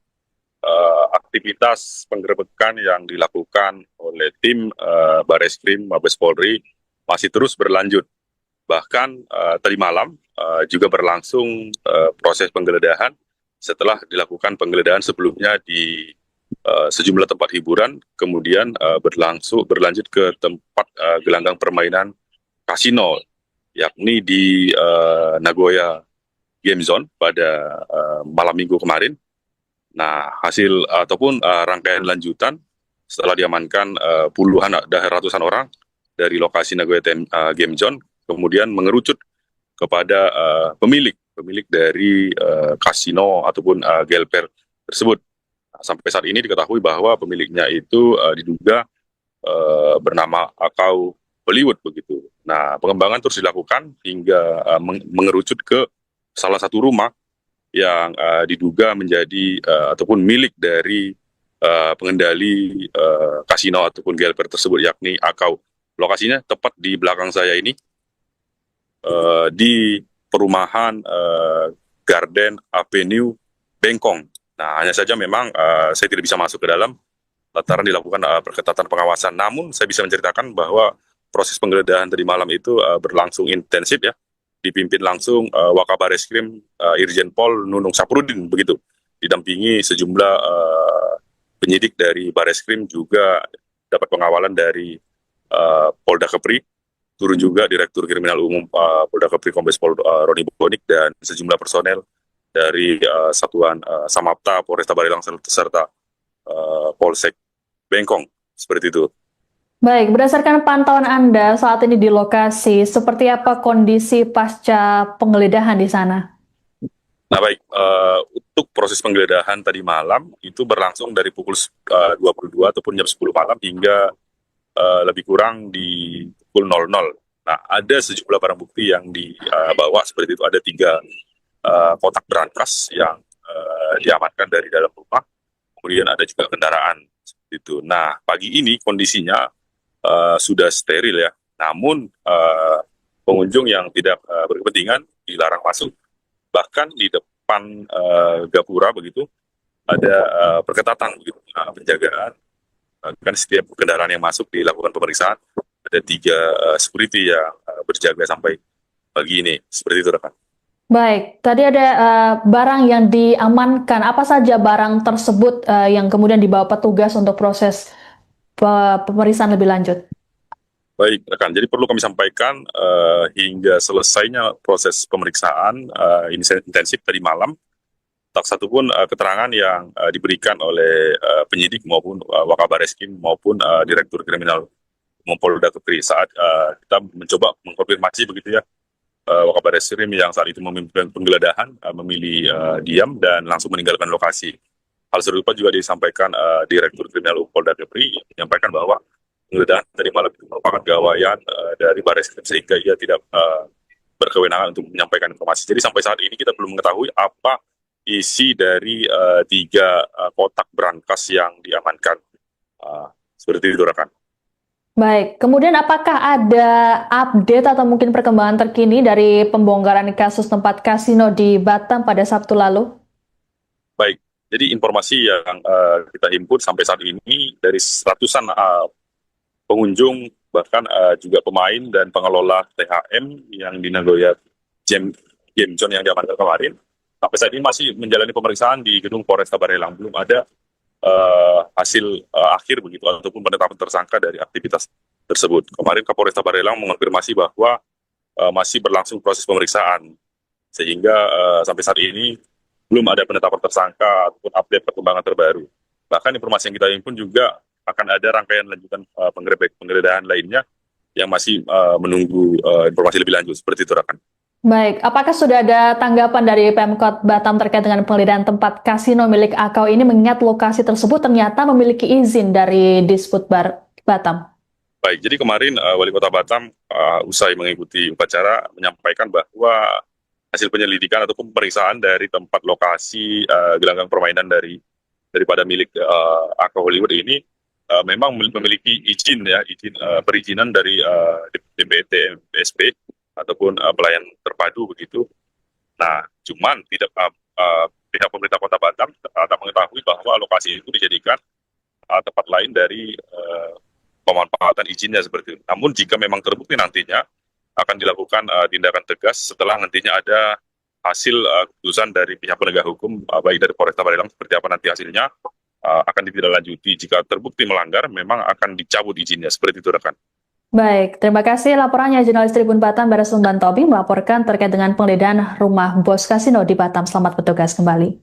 aktivitas penggerebekan yang dilakukan oleh tim Bareskrim Mabes Polri masih terus berlanjut. Bahkan tadi malam juga berlangsung proses penggeledahan setelah dilakukan penggeledahan sebelumnya di sejumlah tempat hiburan, kemudian berlanjut ke tempat gelanggang permainan kasino, yakni di Nagoya Game Zone pada malam minggu kemarin. Nah, hasil ataupun rangkaian lanjutan setelah diamankan puluhan dan ratusan orang dari lokasi Nagoya Game Zone, kemudian mengerucut kepada pemilik dari kasino ataupun gelper tersebut. Nah, sampai saat ini diketahui bahwa pemiliknya itu diduga bernama Akau Hollywood begitu. Nah, pengembangan terus dilakukan hingga mengerucut ke salah satu rumah yang diduga menjadi ataupun milik dari pengendali kasino ataupun gelper tersebut, yakni Akau. Lokasinya tepat di belakang saya ini, di perumahan Garden Avenue Bengkong. Nah, hanya saja memang saya tidak bisa masuk ke dalam lantaran dilakukan perketatan pengawasan. Namun saya bisa menceritakan bahwa proses penggeledahan tadi malam itu berlangsung intensif ya, dipimpin langsung Wakabareskrim Irjen Pol Nunung Saprudin begitu, didampingi sejumlah penyidik dari Bareskrim, juga dapat pengawalan dari Polda Kepri, turun juga Direktur Kriminal Umum Polda Kepri Kombes Pol Roni Bonik dan sejumlah personel dari Satuan Samapta Polresta Barelang serta Polsek Bengkong, seperti itu. Baik, berdasarkan pantauan Anda saat ini di lokasi, seperti apa kondisi pasca penggeledahan di sana? Nah baik, untuk proses penggeledahan tadi malam itu berlangsung dari pukul 22 ataupun jam 10 malam hingga lebih kurang di pukul 00. Nah ada sejumlah barang bukti yang dibawa seperti itu, ada 3 kotak berangkas yang diamankan dari dalam rumah, kemudian ada juga kendaraan seperti itu. Nah pagi ini kondisinya sudah steril ya, namun pengunjung yang tidak berkepentingan dilarang masuk. Bahkan di depan gapura begitu ada perketatan begitu, penjagaan. Kan setiap kendaraan yang masuk dilakukan pemeriksaan. Ada 3 security yang berjaga sampai pagi ini. Seperti itu, rekan. Baik, tadi ada barang yang diamankan. Apa saja barang tersebut yang kemudian dibawa petugas untuk proses pemeriksaan lebih lanjut? Baik, rekan. Jadi perlu kami sampaikan hingga selesainya proses pemeriksaan ini intensif tadi malam, tak satu pun keterangan yang diberikan oleh penyidik maupun Wakabareskrim maupun Direktur Kriminal Polda Kepri saat kita mencoba mengkonfirmasi begitu ya, Wakabareskrim yang saat itu memimpin penggeledahan memilih diam dan langsung meninggalkan lokasi. Hal serupa juga disampaikan Direktur Kriminal Polda Kepri, menyampaikan bahwa penggeledahan tadi malam itu merupakan gawaian dari Bareskrim sehingga ia tidak berkewenangan untuk menyampaikan informasi. Jadi sampai saat ini kita belum mengetahui apa isi dari 3 kotak berangkas yang diamankan. Seperti itu, rekan. Baik, kemudian apakah ada update atau mungkin perkembangan terkini dari pembongkaran kasus tempat kasino di Batam pada Sabtu lalu? Baik, jadi informasi yang kita himpun sampai saat ini dari ratusan pengunjung, bahkan juga pemain dan pengelola THM yang di Nagoya Game Zone yang diamankan kemarin, sampai saat ini masih menjalani pemeriksaan di gedung Polresta Barelang. Belum ada hasil akhir begitu ataupun penetapan tersangka dari aktivitas tersebut. Kemarin Kapolresta Barelang mengonfirmasi bahwa masih berlangsung proses pemeriksaan, sehingga sampai saat ini belum ada penetapan tersangka ataupun update perkembangan terbaru. Bahkan informasi yang kita himpun juga akan ada rangkaian lanjutan penggeledahan lainnya yang masih menunggu informasi lebih lanjut. Seperti itu, rekan. Baik, apakah sudah ada tanggapan dari Pemkot Batam terkait dengan penggeledahan tempat kasino milik Akau ini mengingat lokasi tersebut ternyata memiliki izin dari Disbudbar Batam? Baik, jadi kemarin Wali Kota Batam usai mengikuti upacara menyampaikan bahwa hasil penyelidikan ataupun pemeriksaan dari tempat lokasi gelanggang permainan daripada milik Akau Hollywood ini memang memiliki izin ya, perizinan dari DPT BSP ataupun pelayan terpadu begitu. Nah, cuman tidak pihak pemerintah Kota Batam tak mengetahui bahwa lokasi itu dijadikan tempat lain dari pemanfaatan izinnya seperti itu. Namun jika memang terbukti nantinya akan dilakukan tindakan tegas setelah nantinya ada hasil keputusan dari pihak penegak hukum baik dari Polresta Barelang seperti apa nanti hasilnya akan ditindaklanjuti. Jika terbukti melanggar memang akan dicabut izinnya. Seperti itu, rekan. Baik, terima kasih laporannya jurnalis Tribun Batam Baras Lumban Tobi melaporkan terkait dengan penggeledahan rumah bos kasino di Batam. Selamat bertugas kembali.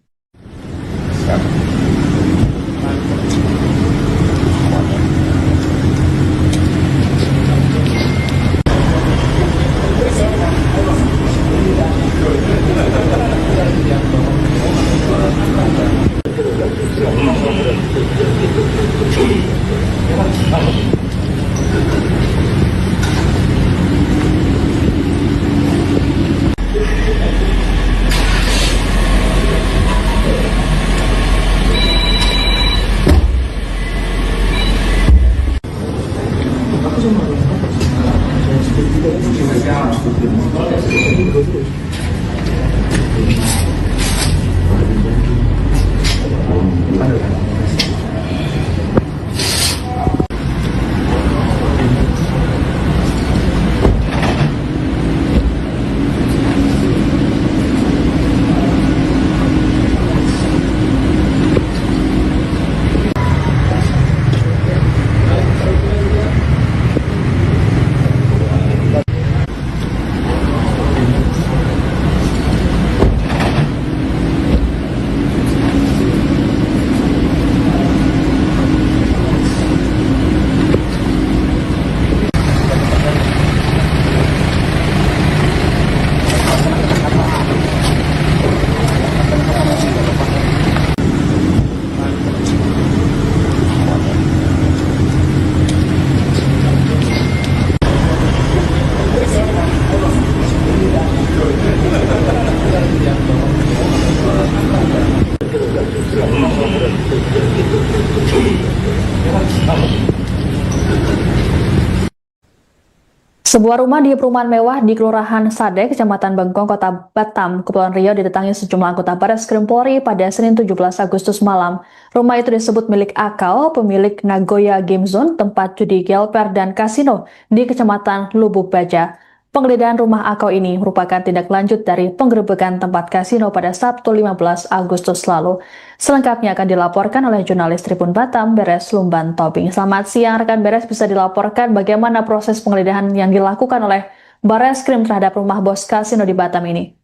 Sebuah rumah di perumahan mewah di Kelurahan Sadek, Kecamatan Bengkong, Kota Batam, Kepulauan Riau didatangi sejumlah anggota Bareskrim Polri pada Senin 17 Agustus malam. Rumah itu disebut milik Akal, pemilik Nagoya Game Zone, tempat judi gelper dan kasino di Kecamatan Lubuk Baja. Penggeledahan rumah Akal ini merupakan tindak lanjut dari penggerebekan tempat kasino pada Sabtu 15 Agustus lalu. Selengkapnya akan dilaporkan oleh jurnalis Tribun Batam, Beres Lumban Tobing. Selamat siang, rekan Beres, bisa dilaporkan bagaimana proses penggeledahan yang dilakukan oleh Bareskrim terhadap rumah bos kasino di Batam ini?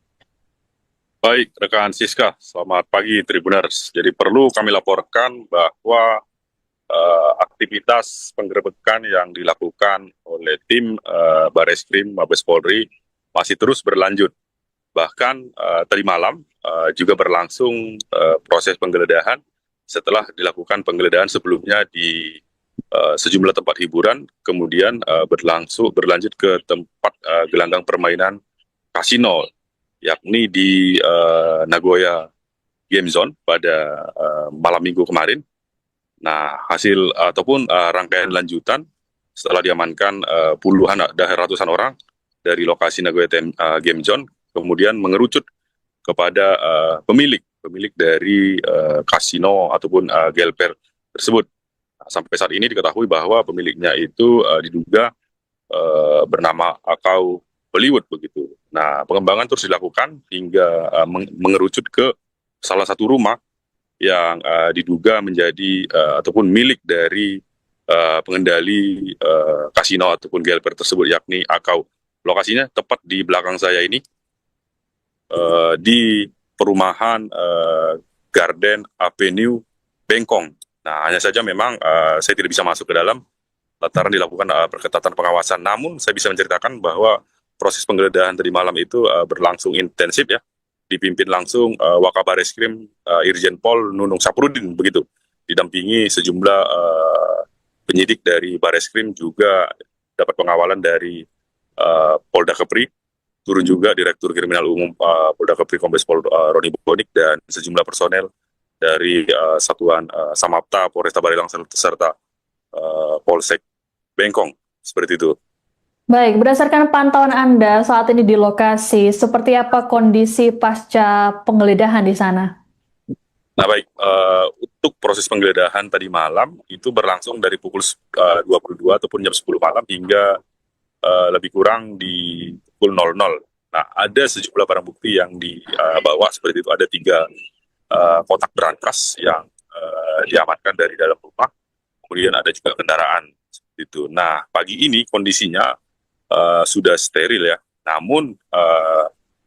Baik, rekan Siska, selamat pagi Tribuners. Jadi perlu kami laporkan bahwa aktivitas penggerebekan yang dilakukan oleh tim Bareskrim Mabes Polri masih terus berlanjut. Bahkan tadi malam juga berlangsung proses penggeledahan setelah dilakukan penggeledahan sebelumnya di sejumlah tempat hiburan, kemudian berlanjut ke tempat gelanggang permainan kasino, yakni di Nagoya Game Zone pada malam minggu kemarin. Nah, hasil ataupun rangkaian lanjutan setelah diamankan puluhan dan ratusan orang dari lokasi Nagoya Game Zone, kemudian mengerucut kepada pemilik dari kasino ataupun gelper tersebut. Nah, sampai saat ini diketahui bahwa pemiliknya itu diduga bernama Akau Bollywood begitu. Nah, pengembangan terus dilakukan hingga mengerucut ke salah satu rumah yang diduga menjadi ataupun milik dari pengendali kasino ataupun gelper tersebut, yakni Akau. Lokasinya tepat di belakang saya ini, di perumahan Garden Avenue Bengkong. Nah, hanya saja memang saya tidak bisa masuk ke dalam lantaran dilakukan perketatan pengawasan. Namun saya bisa menceritakan bahwa proses penggeledahan tadi malam itu berlangsung intensif ya, dipimpin langsung Wakabareskrim Irjen Pol Nunung Saprudin begitu, didampingi sejumlah penyidik dari Bareskrim, juga dapat pengawalan dari Polda Kepri, turun juga Direktur Kriminal Umum Polda Kepri Kombes Pol Roni Bonik, dan sejumlah personel dari Satuan Samapta Polresta Barelang serta Polsek Bengkong, seperti itu. Baik, berdasarkan pantauan Anda saat ini di lokasi, seperti apa kondisi pasca penggeledahan di sana? Nah baik, untuk proses penggeledahan tadi malam itu berlangsung dari pukul 22 ataupun jam 10 malam hingga lebih kurang di pukul 00. Nah, ada sejumlah barang bukti yang dibawa seperti itu. Ada 3 kotak berangkas yang diamankan dari dalam rumah. Kemudian ada juga kendaraan seperti itu. Nah, pagi ini kondisinya sudah steril ya. Namun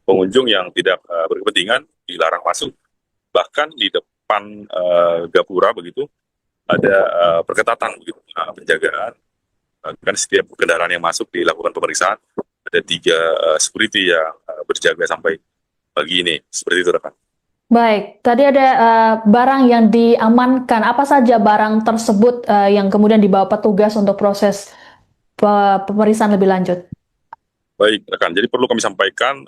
pengunjung yang tidak berkepentingan dilarang masuk. Bahkan di depan gapura begitu ada perketatan begitu, penjagaan. Kan setiap kendaraan yang masuk dilakukan pemeriksaan. Ada 3 security yang berjaga sampai pagi ini. Seperti itu, rekan. Baik, tadi ada barang yang diamankan. Apa saja barang tersebut yang kemudian dibawa petugas untuk proses pemeriksaan lebih lanjut? Baik, rekan. Jadi perlu kami sampaikan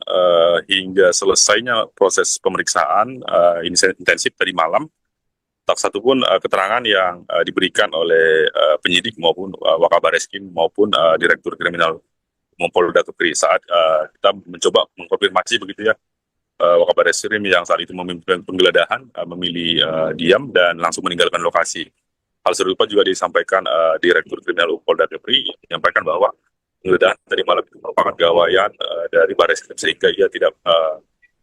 hingga selesainya proses pemeriksaan ini intensif tadi malam, tak satu pun keterangan yang diberikan oleh penyidik maupun Wakabareskrim maupun Direktur Kriminal Umum Polda Kepri saat kita mencoba mengkonfirmasi begitu ya. Wakabareskrim yang saat itu memimpin penggeledahan memilih diam dan langsung meninggalkan lokasi. Hal serupa juga disampaikan Direktur Kriminal Umum Polda Kepri, menyampaikan bahwa penggeledahan tadi malam itu merupakan gawaian dari Bareskrim sehingga ia tidak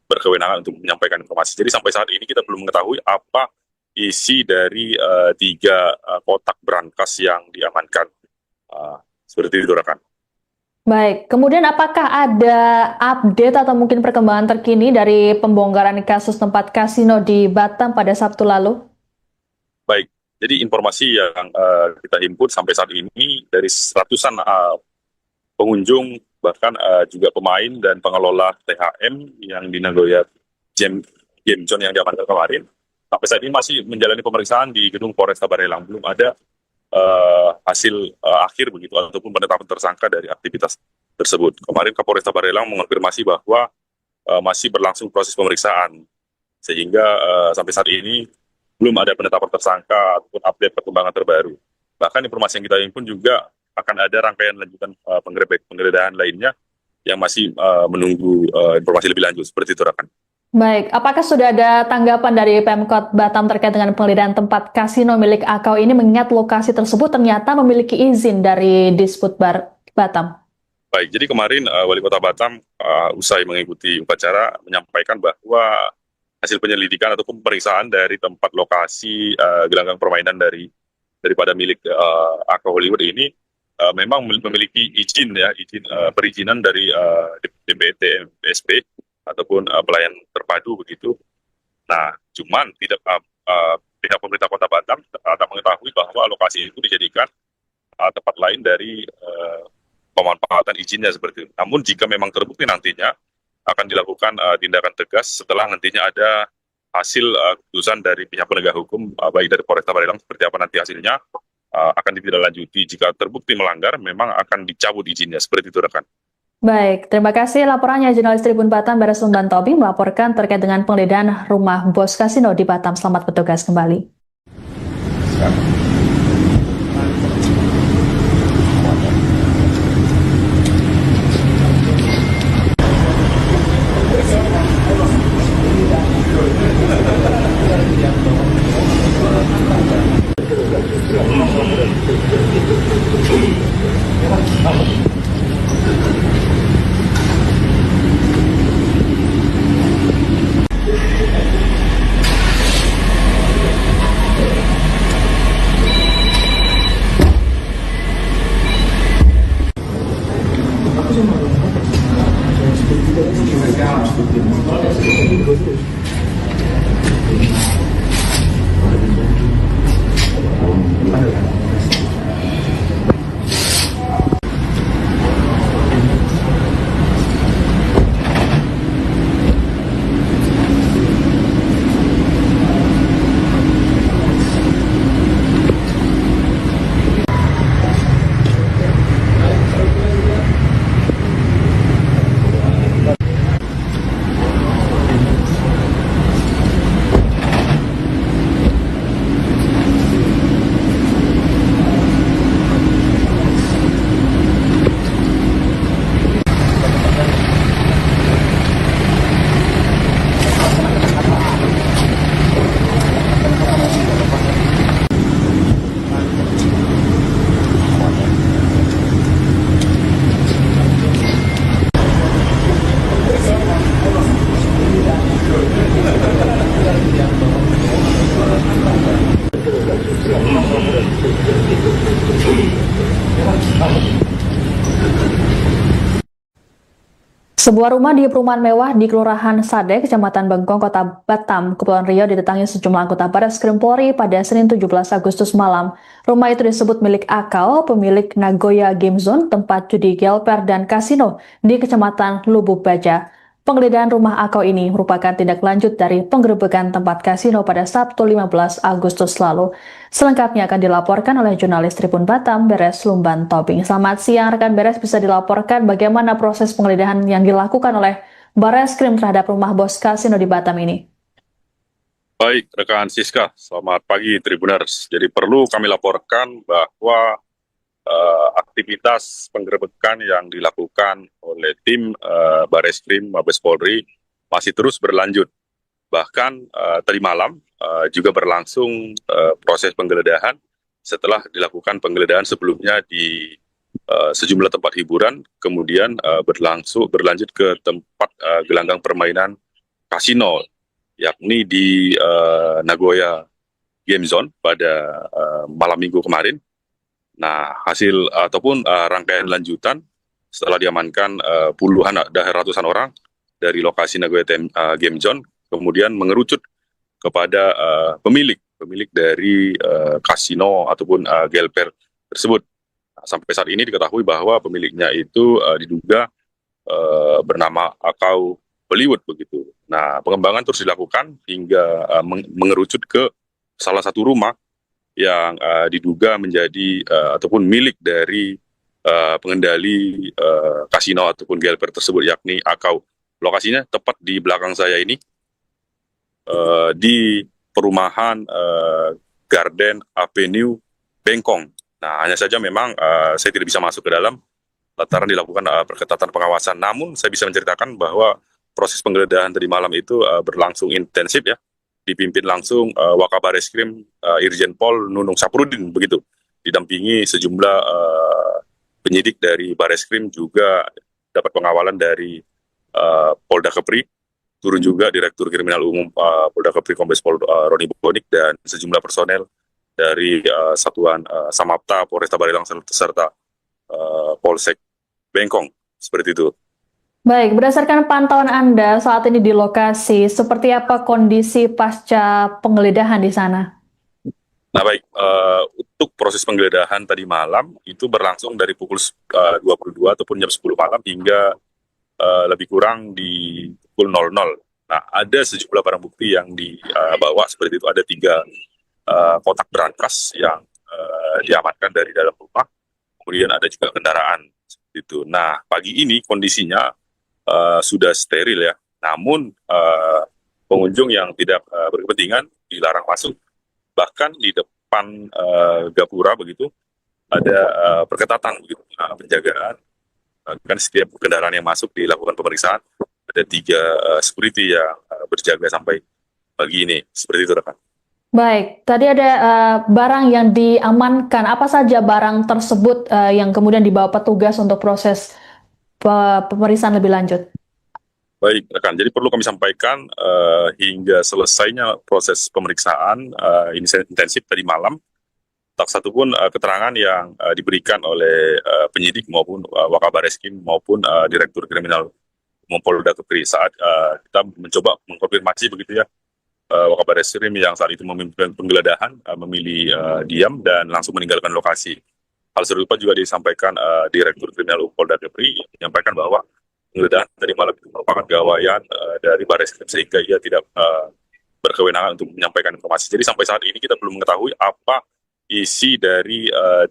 berkewenangan untuk menyampaikan informasi. Jadi sampai saat ini kita belum mengetahui apa isi dari 3 kotak berangkas yang diamankan. Seperti itu, rekan. Baik, kemudian apakah ada update atau mungkin perkembangan terkini dari pembongkaran kasus tempat kasino di Batam pada Sabtu lalu? Baik, jadi informasi yang kita himpun sampai saat ini dari ratusan pengunjung, bahkan juga pemain dan pengelola THM yang di Nagoya Game Zone yang diamankan kemarin, sampai saat ini masih menjalani pemeriksaan di gedung Polresta Barelang. Belum ada hasil akhir begitu ataupun penetapan tersangka dari aktivitas tersebut. Kemarin Kapolresta Barelang mengonfirmasi bahwa masih berlangsung proses pemeriksaan, sehingga sampai saat ini belum ada penetapan tersangka ataupun update perkembangan terbaru. Bahkan informasi yang kita himpun juga akan ada rangkaian lanjutan penggeledahan lainnya yang masih menunggu informasi lebih lanjut. Seperti itu, rekan. Baik, apakah sudah ada tanggapan dari Pemkot Batam terkait dengan penggeledahan tempat kasino milik Akau ini mengingat lokasi tersebut ternyata memiliki izin dari Disputbar Batam? Baik, jadi kemarin Wali Kota Batam usai mengikuti upacara menyampaikan bahwa hasil penyelidikan ataupun pemeriksaan dari tempat lokasi gelanggang permainan daripada milik Akau Hollywood ini memang memiliki izin perizinan dari DPT MSP ataupun pelayan terpadu begitu. Nah, cuman tidak pihak pemerintah Kota Batam tak mengetahui bahwa lokasi itu dijadikan tempat lain dari pemanfaatan izinnya seperti itu. Namun jika memang terbukti nantinya akan dilakukan tindakan tegas setelah nantinya ada hasil keputusan dari pihak penegak hukum baik dari Polresta Barelang seperti apa nanti hasilnya akan ditindaklanjuti. Jika terbukti melanggar memang akan dicabut izinnya seperti itu, rekan. Baik, terima kasih laporannya jurnalis Tribun Batam Beres Lumban Tobing melaporkan terkait dengan penggeledahan rumah bos kasino di Batam. Selamat bertugas kembali. Sebuah rumah di perumahan mewah di Kelurahan Sadek, Kecamatan Bengkong, Kota Batam, Kepulauan Riau didatangi sejumlah anggota Bareskrim Polri pada Senin 17 Agustus malam. Rumah itu disebut milik Akau, pemilik Nagoya Game Zone, tempat judi gelper dan kasino di Kecamatan Lubuk Baja. Penggeledahan rumah Akau ini merupakan tindak lanjut dari penggerebekan tempat kasino pada Sabtu 15 Agustus lalu. Selengkapnya akan dilaporkan oleh jurnalis Tribun Batam, Beres Lumban Tobing. Selamat siang, rekan Beres, bisa dilaporkan bagaimana proses penggeledahan yang dilakukan oleh Bareskrim terhadap rumah bos kasino di Batam ini? Baik, rekan Siska, selamat pagi Tribuners. Jadi perlu kami laporkan bahwa aktivitas penggerebekan yang dilakukan oleh tim Bareskrim Mabes Polri masih terus berlanjut. Bahkan tadi malam juga berlangsung proses penggeledahan setelah dilakukan penggeledahan sebelumnya di sejumlah tempat hiburan, kemudian berlanjut ke tempat gelanggang permainan kasino, yakni di Nagoya Game Zone pada malam minggu kemarin. Nah, hasil ataupun rangkaian lanjutan setelah diamankan puluhan dan ratusan orang dari lokasi Nagoya Game Zone, kemudian mengerucut kepada pemilik dari kasino ataupun gelper tersebut. Nah, sampai saat ini diketahui bahwa pemiliknya itu diduga bernama Akau Hollywood begitu. Nah, pengembangan terus dilakukan hingga mengerucut ke salah satu rumah yang diduga menjadi ataupun milik dari pengendali kasino ataupun gelper tersebut, yakni Akau. Lokasinya tepat di belakang saya ini, di perumahan Garden Avenue Bengkong, Nah, hanya saja memang saya tidak bisa masuk ke dalam lantaran dilakukan perketatan pengawasan. Namun saya bisa menceritakan bahwa proses penggeledahan tadi malam itu berlangsung intensif ya, dipimpin langsung Wakabareskrim Irjen Pol Nunung Saprudin begitu, didampingi sejumlah penyidik dari Bareskrim, juga dapat pengawalan dari Polda Kepri, turun juga Direktur Kriminal Umum Polda Kepri Kombes Pol Roni Bonik, dan sejumlah personel dari Satuan Samapta Polresta Barelang serta Polsek Bengkong, seperti itu. Baik, berdasarkan pantauan Anda saat ini di lokasi, seperti apa kondisi pasca penggeledahan di sana? Nah baik, untuk proses penggeledahan tadi malam itu berlangsung dari pukul 22 ataupun jam 10 malam hingga lebih kurang di pukul 00. Nah, ada sejumlah barang bukti yang dibawa seperti itu. Ada 3 kotak berangkas yang diamankan dari dalam rumah. Kemudian ada juga kendaraan seperti itu. Nah, pagi ini kondisinya sudah steril ya. Namun pengunjung yang tidak berkepentingan dilarang masuk. Bahkan di depan gapura begitu ada perketatan begitu, penjagaan. Kan setiap kendaraan yang masuk dilakukan pemeriksaan. Ada 3 security yang berjaga sampai pagi ini, seperti itu rekan. Baik, tadi ada barang yang diamankan. Apa saja barang tersebut yang kemudian dibawa petugas untuk proses pemeriksaan lebih lanjut? Baik rekan, jadi perlu kami sampaikan hingga selesainya proses pemeriksaan ini intensif tadi malam, tak satu pun keterangan yang diberikan oleh penyidik maupun Wakabareskrim maupun Direktur Kriminal Umum Polda Kepri saat kita mencoba mengkonfirmasi begitu ya. Wakabareskrim yang saat itu memimpin penggeledahan memilih diam dan langsung meninggalkan lokasi. Hal serupa juga disampaikan Direktur Kriminal Umum Polda Kepri, menyampaikan bahwa penggeledahan tadi malam itu merupakan gawaian dari Bareskrim sehingga ia tidak berkewenangan untuk menyampaikan informasi. Jadi sampai saat ini kita belum mengetahui apa isi dari 3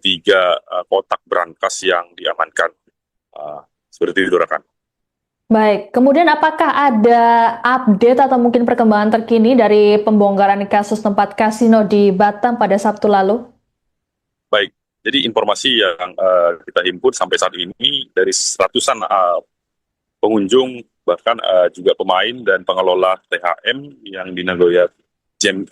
kotak berangkas yang diamankan. Seperti itu rekan. Baik, kemudian apakah ada update atau mungkin perkembangan terkini dari pembongkaran kasus tempat kasino di Batam pada Sabtu lalu? Baik, jadi informasi yang kita himpun sampai saat ini dari ratusan pengunjung, bahkan juga pemain dan pengelola THM yang di Nagoya Game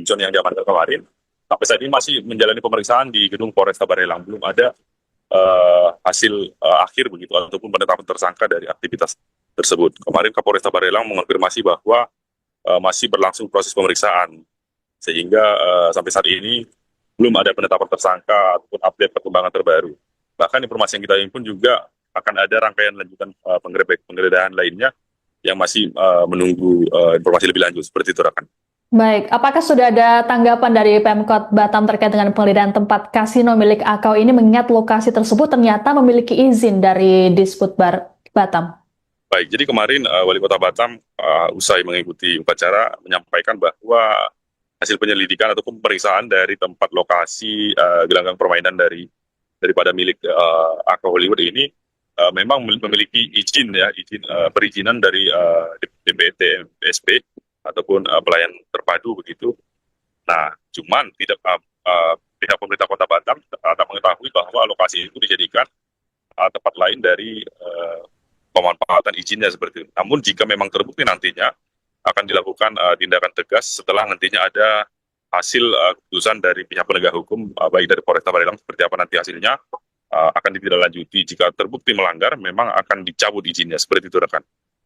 Zone yang diamankan kemarin, sampai saat ini masih menjalani pemeriksaan di gedung Polresta Barelang. Belum ada hasil akhir begitu ataupun penetapan tersangka dari aktivitas tersebut. Kemarin Kapolresta Barelang mengonfirmasi bahwa masih berlangsung proses pemeriksaan, sehingga sampai saat ini belum ada penetapan tersangka ataupun update perkembangan terbaru. Bahkan informasi yang kita himpun juga akan ada rangkaian lanjutan penggeledahan lainnya yang masih menunggu informasi lebih lanjut, seperti itu rekan. Baik, apakah sudah ada tanggapan dari Pemkot Batam terkait dengan penggeledahan tempat kasino milik Akau ini, mengingat lokasi tersebut ternyata memiliki izin dari Disbudbar Batam? Baik, jadi kemarin Wali Kota Batam usai mengikuti upacara menyampaikan bahwa hasil penyelidikan ataupun pemeriksaan dari tempat lokasi gelanggang permainan daripada milik Akau Hollywood ini memang memiliki izin ya, perizinan dari DPT PSP ataupun pelayan terpadu begitu. Nah, cuman tidak pihak pemerintah Kota Batam tak mengetahui bahwa lokasi itu dijadikan tempat lain dari pemanfaatan izinnya seperti itu. Namun jika memang terbukti nantinya akan dilakukan tindakan tegas setelah nantinya ada hasil keputusan dari pihak penegak hukum, baik dari Polresta Barelang seperti apa nanti hasilnya akan ditindaklanjuti. Jika terbukti melanggar, memang akan dicabut izinnya, seperti itu rekan.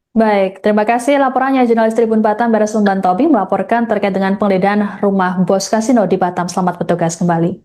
Baik, terima kasih laporannya jurnalis Tribun Batam Beresum Bantobi melaporkan terkait dengan penggeledahan rumah bos kasino di Batam. Selamat bertugas kembali.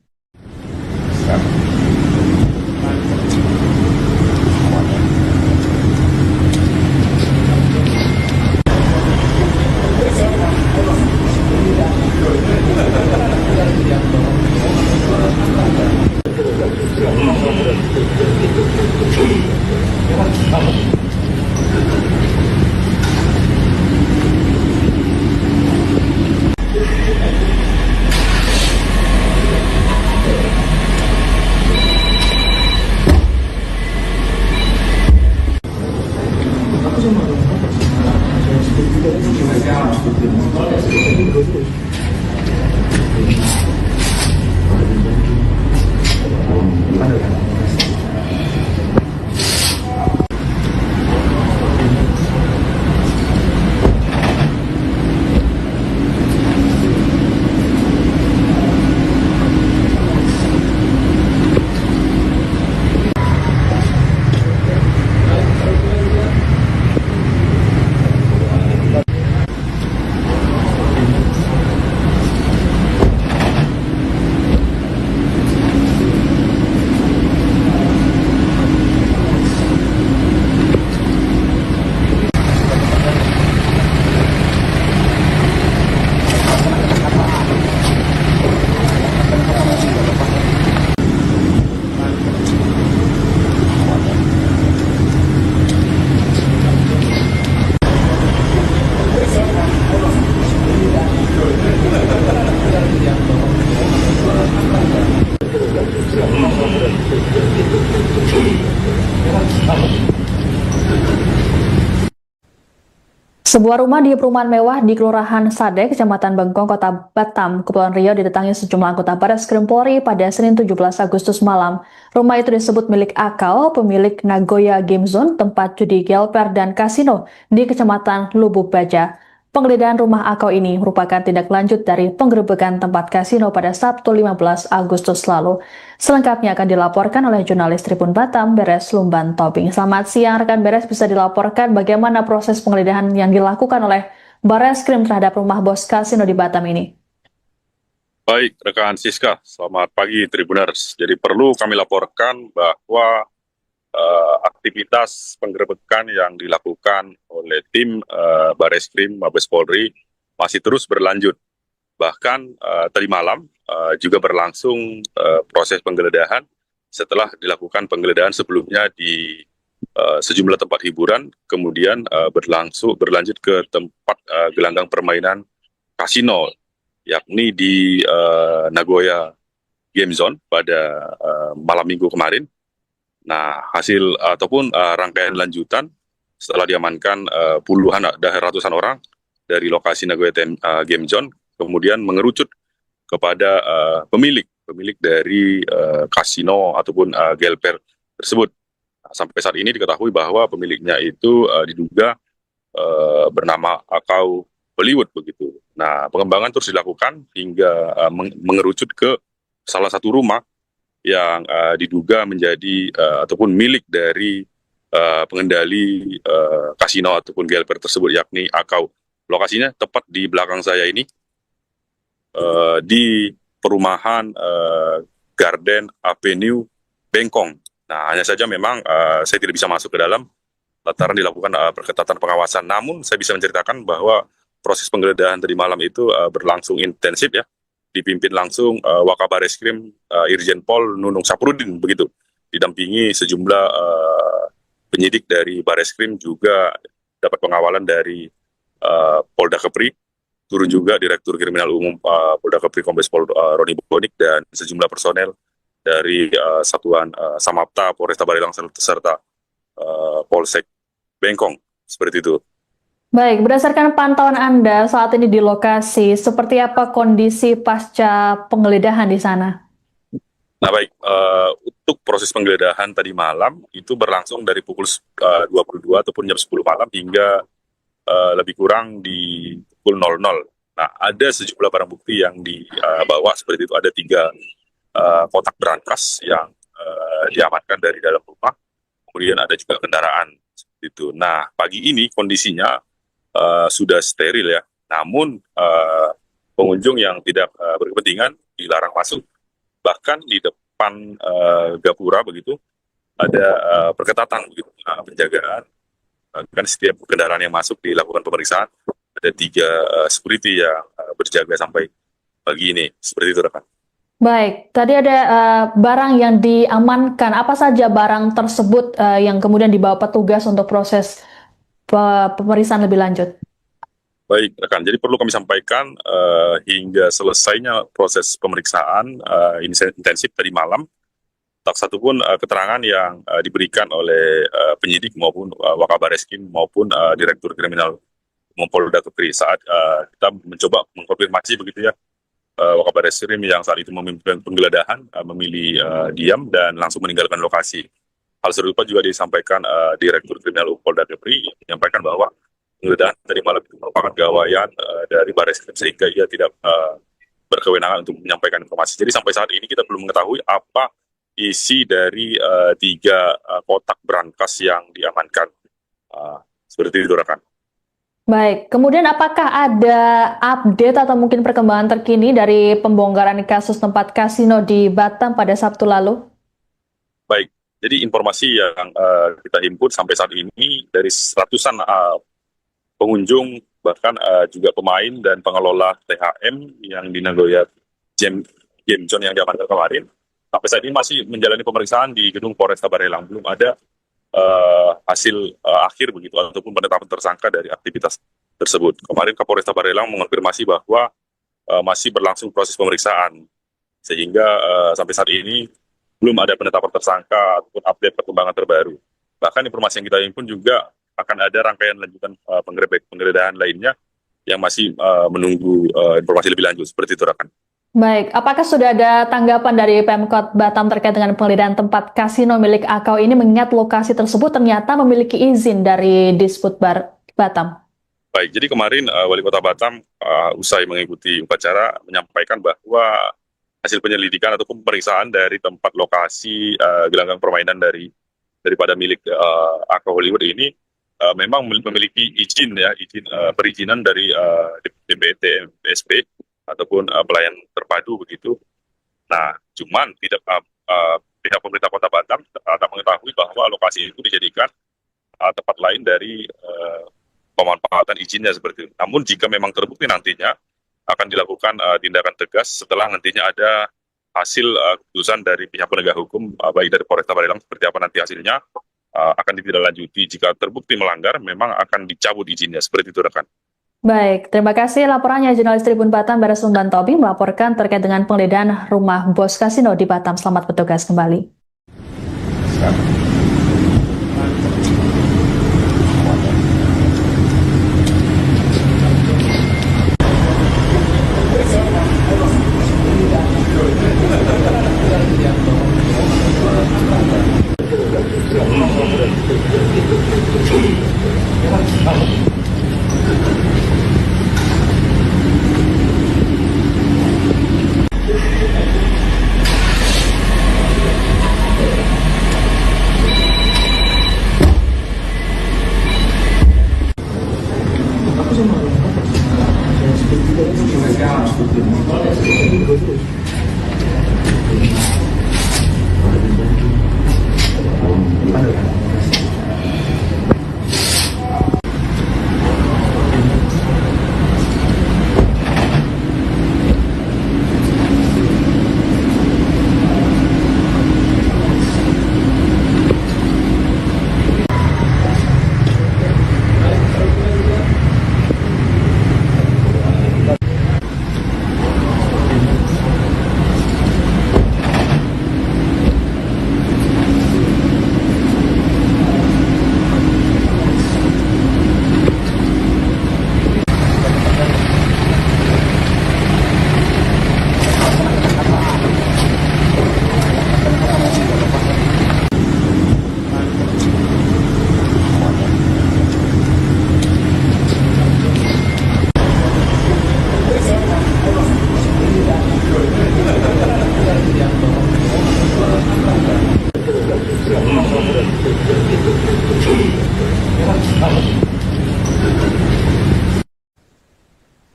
Sebuah rumah di perumahan mewah di Kelurahan Sadek, Kecamatan Bengkong, Kota Batam, Kepulauan Riau didatangi sejumlah anggota Bareskrim Polri pada Senin 17 Agustus malam. Rumah itu disebut milik Akal, pemilik Nagoya Game Zone, tempat judi gelper dan kasino di Kecamatan Lubuk Baja. Penggeledahan rumah Akal ini merupakan tindak lanjut dari penggerebekan tempat kasino pada Sabtu 15 Agustus lalu. Selengkapnya akan dilaporkan oleh jurnalis Tribun Batam, Beres Lumban Tobing. Selamat siang, rekan Beres, bisa dilaporkan bagaimana proses penggeledahan yang dilakukan oleh Bareskrim terhadap rumah bos kasino di Batam ini? Baik, rekan Siska, selamat pagi Tribuners. Jadi perlu kami laporkan bahwa aktivitas penggerebekan yang dilakukan oleh tim Bareskrim Mabes Polri masih terus berlanjut. Bahkan tadi malam juga berlangsung proses penggeledahan setelah dilakukan penggeledahan sebelumnya di sejumlah tempat hiburan, kemudian berlanjut ke tempat gelanggang permainan kasino, yakni di Nagoya Game Zone pada malam minggu kemarin. Nah, hasil ataupun rangkaian lanjutan setelah diamankan puluhan dan ratusan orang dari lokasi Nagoya Game Zone, kemudian mengerucut kepada pemilik dari kasino ataupun gelper tersebut. Nah, sampai saat ini diketahui bahwa pemiliknya itu diduga bernama Akau Hollywood begitu. Nah, pengembangan terus dilakukan hingga mengerucut ke salah satu rumah yang diduga menjadi ataupun milik dari pengendali kasino ataupun gelper tersebut, yakni Akau. Lokasinya tepat di belakang saya ini, di perumahan Garden Avenue Bengkong. Nah, hanya saja memang saya tidak bisa masuk ke dalam lantaran dilakukan perketatan pengawasan. Namun saya bisa menceritakan bahwa proses penggeledahan tadi malam itu berlangsung intensif ya, dipimpin langsung Wakabareskrim Irjen Pol Nunung Saprudin begitu, didampingi sejumlah penyidik dari Bareskrim, juga dapat pengawalan dari Polda Kepri, turun juga Direktur Kriminal Umum Polda Kepri Kombes Pol Roni Bonik dan sejumlah personel dari Satuan Samapta Polresta Barelang serta Polsek Bengkong, seperti itu. Baik, berdasarkan pantauan Anda saat ini di lokasi, seperti apa kondisi pasca penggeledahan di sana? Nah baik, untuk proses penggeledahan tadi malam itu berlangsung dari pukul 22 ataupun jam 10 malam hingga lebih kurang di pukul 00. Nah, ada sejumlah barang bukti yang dibawa seperti itu. Ada 3 kotak berangkas yang diamankan dari dalam rumah. Kemudian ada juga kendaraan seperti itu. Nah, pagi ini kondisinya sudah steril ya. Namun pengunjung yang tidak berkepentingan dilarang masuk. Bahkan di depan gapura begitu ada perketatan begitu, penjagaan. Kan setiap kendaraan yang masuk dilakukan pemeriksaan. Ada 3 security yang berjaga sampai pagi ini. Seperti itu, rekan. Baik, tadi ada barang yang diamankan. Apa saja barang tersebut yang kemudian dibawa petugas untuk proses pemeriksaan lebih lanjut? Baik, rekan. Jadi perlu kami sampaikan hingga selesainya proses pemeriksaan ini intensif tadi malam, tak satu pun keterangan yang diberikan oleh penyidik maupun Wakabareskrim maupun Direktur Kriminal Umum Polda Kepri saat kita mencoba mengkonfirmasi begitu ya. Wakabareskrim yang saat itu memimpin penggeledahan memilih diam dan langsung meninggalkan lokasi. Hal serupa juga disampaikan Direktur Kriminal Umum Polda Kepri, menyampaikan bahwa penggeledahan tadi malam itu merupakan gawaian dari Bareskrim sehingga ia tidak berkewenangan untuk menyampaikan informasi. Jadi sampai saat ini kita belum mengetahui apa isi dari 3 kotak berangkas yang diamankan. Seperti itu, rekan. Baik, kemudian apakah ada update atau mungkin perkembangan terkini dari pembongkaran kasus tempat kasino di Batam pada Sabtu lalu? Baik, jadi informasi yang kita himpun sampai saat ini dari ratusan pengunjung, bahkan juga pemain dan pengelola THM yang di Nagoya Game Zone yang diamankan kemarin, sampai saat ini masih menjalani pemeriksaan di gedung Polresta Barelang. Belum ada hasil akhir begitu ataupun penetapan tersangka dari aktivitas tersebut. Kemarin Kapolresta Barelang mengonfirmasi bahwa masih berlangsung proses pemeriksaan, sehingga sampai saat ini belum ada penetapan tersangka ataupun update perkembangan terbaru. Bahkan informasi yang kita himpun juga akan ada rangkaian lanjutan penggeledahan lainnya yang masih menunggu informasi lebih lanjut seperti itu, rekan. Baik, apakah sudah ada tanggapan dari Pemkot Batam terkait dengan penggeledahan tempat kasino milik Akau ini mengingat lokasi tersebut ternyata memiliki izin dari Disputbar Batam? Baik, jadi kemarin Wali Kota Batam usai mengikuti upacara menyampaikan bahwa hasil penyelidikan ataupun pemeriksaan dari tempat lokasi gelanggang permainan daripada milik Akau Hollywood ini memang memiliki izin perizinan dari DPT BSP ataupun pelayan terpadu begitu. Nah, cuman tidak pihak pemerintah Kota Batam tak mengetahui bahwa lokasi itu dijadikan tempat lain dari pemanfaatan izinnya seperti itu. Namun jika memang terbukti nantinya akan dilakukan tindakan tegas setelah nantinya ada hasil keputusan dari pihak penegak hukum baik dari Polresta Barelang seperti apa nanti hasilnya akan ditindaklanjuti. Jika terbukti melanggar memang akan dicabut izinnya seperti itu, rekan. Baik, terima kasih laporannya jurnalis Tribun Batam Beres Lumban Tobi melaporkan terkait dengan penggeledahan rumah bos kasino di Batam. Selamat bertugas kembali.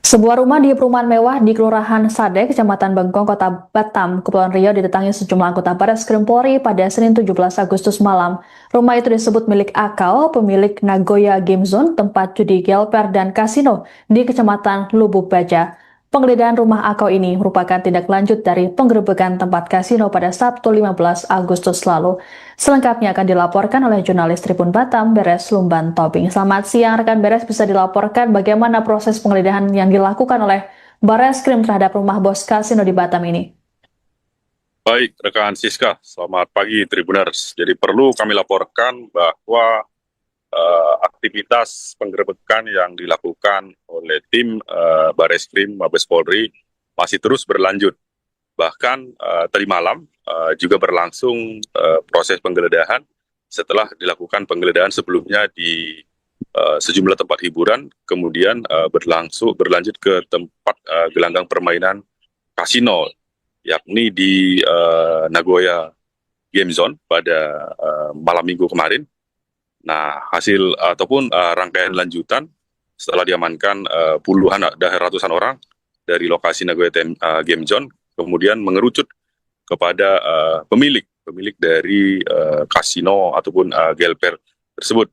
Sebuah rumah di perumahan mewah di Kelurahan Sade, Kecamatan Bengkong, Kota Batam, Kepulauan Riau didatangi sejumlah anggota Bareskrim Polri pada Senin 17 Agustus malam. Rumah itu disebut milik Akau, pemilik Nagoya Game Zone, tempat judi gelper dan kasino di Kecamatan Lubuk Baja. Penggeledahan rumah Akau ini merupakan tindak lanjut dari penggerebekan tempat kasino pada Sabtu 15 Agustus lalu. Selengkapnya akan dilaporkan oleh jurnalis Tribun Batam, Beres Lumban Tobing. Selamat siang, rekan Beres, bisa dilaporkan bagaimana proses penggeledahan yang dilakukan oleh Bareskrim terhadap rumah bos kasino di Batam ini? Baik, rekan Siska, selamat pagi Tribuners. Jadi perlu kami laporkan bahwa aktivitas penggerebekan yang dilakukan oleh tim Bareskrim Mabes Polri masih terus berlanjut. Bahkan tadi malam juga berlangsung proses penggeledahan setelah dilakukan penggeledahan sebelumnya di sejumlah tempat hiburan, kemudian berlanjut ke tempat gelanggang permainan kasino, yakni di Nagoya Game Zone pada malam minggu kemarin. Nah, hasil ataupun rangkaian lanjutan setelah diamankan puluhan dan ratusan orang dari lokasi Nagoya Game Zone, kemudian mengerucut kepada pemilik dari kasino ataupun gelper tersebut.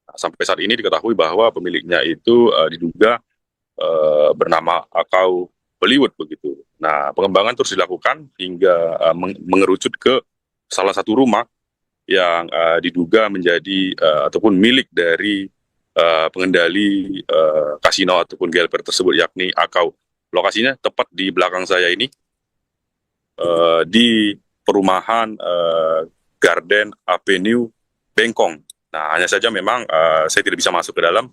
Nah, sampai saat ini diketahui bahwa pemiliknya itu diduga bernama Akau Hollywood begitu. Nah, pengembangan terus dilakukan hingga mengerucut ke salah satu rumah yang diduga menjadi ataupun milik dari pengendali kasino ataupun gelper tersebut, yakni Akau. Lokasinya tepat di belakang saya ini, di perumahan Garden Avenue Bengkong. Nah, hanya saja memang saya tidak bisa masuk ke dalam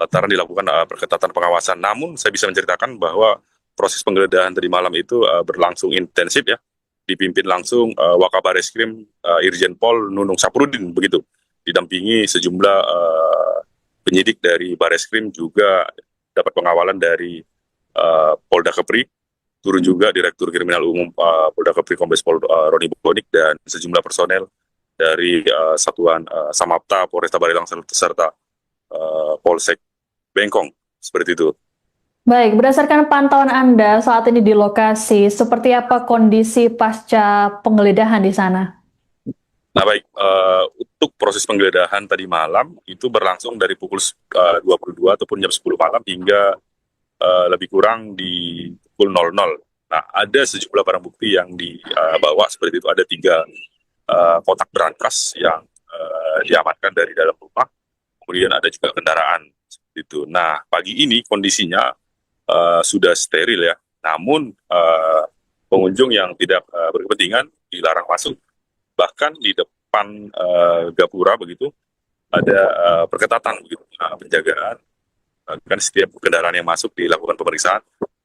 lantaran dilakukan perketatan pengawasan. Namun saya bisa menceritakan bahwa proses penggeledahan tadi malam itu berlangsung intensif ya, dipimpin langsung Wakabareskrim Irjen Pol Nunung Saprudin begitu, didampingi sejumlah penyidik dari Bareskrim, juga dapat pengawalan dari Polda Kepri, turun juga Direktur Kriminal Umum Polda Kepri Kombes Pol Roni Bonik dan sejumlah personel dari Satuan Samapta Polresta Barelang serta Polsek Bengkong, seperti itu. Baik, berdasarkan pantauan Anda saat ini di lokasi, seperti apa kondisi pasca penggeledahan di sana? Nah baik, untuk proses penggeledahan tadi malam itu berlangsung dari pukul 22 ataupun jam 10 malam hingga lebih kurang di pukul 00. Nah, ada sejumlah barang bukti yang dibawa seperti itu. Ada 3 kotak berangkas yang diamankan dari dalam rumah. Kemudian ada juga kendaraan seperti itu. Nah, pagi ini kondisinya sudah steril ya. Namun pengunjung yang tidak berkepentingan dilarang masuk. Bahkan di depan gapura begitu ada perketatan begitu, penjagaan. Kan setiap kendaraan yang masuk dilakukan pemeriksaan.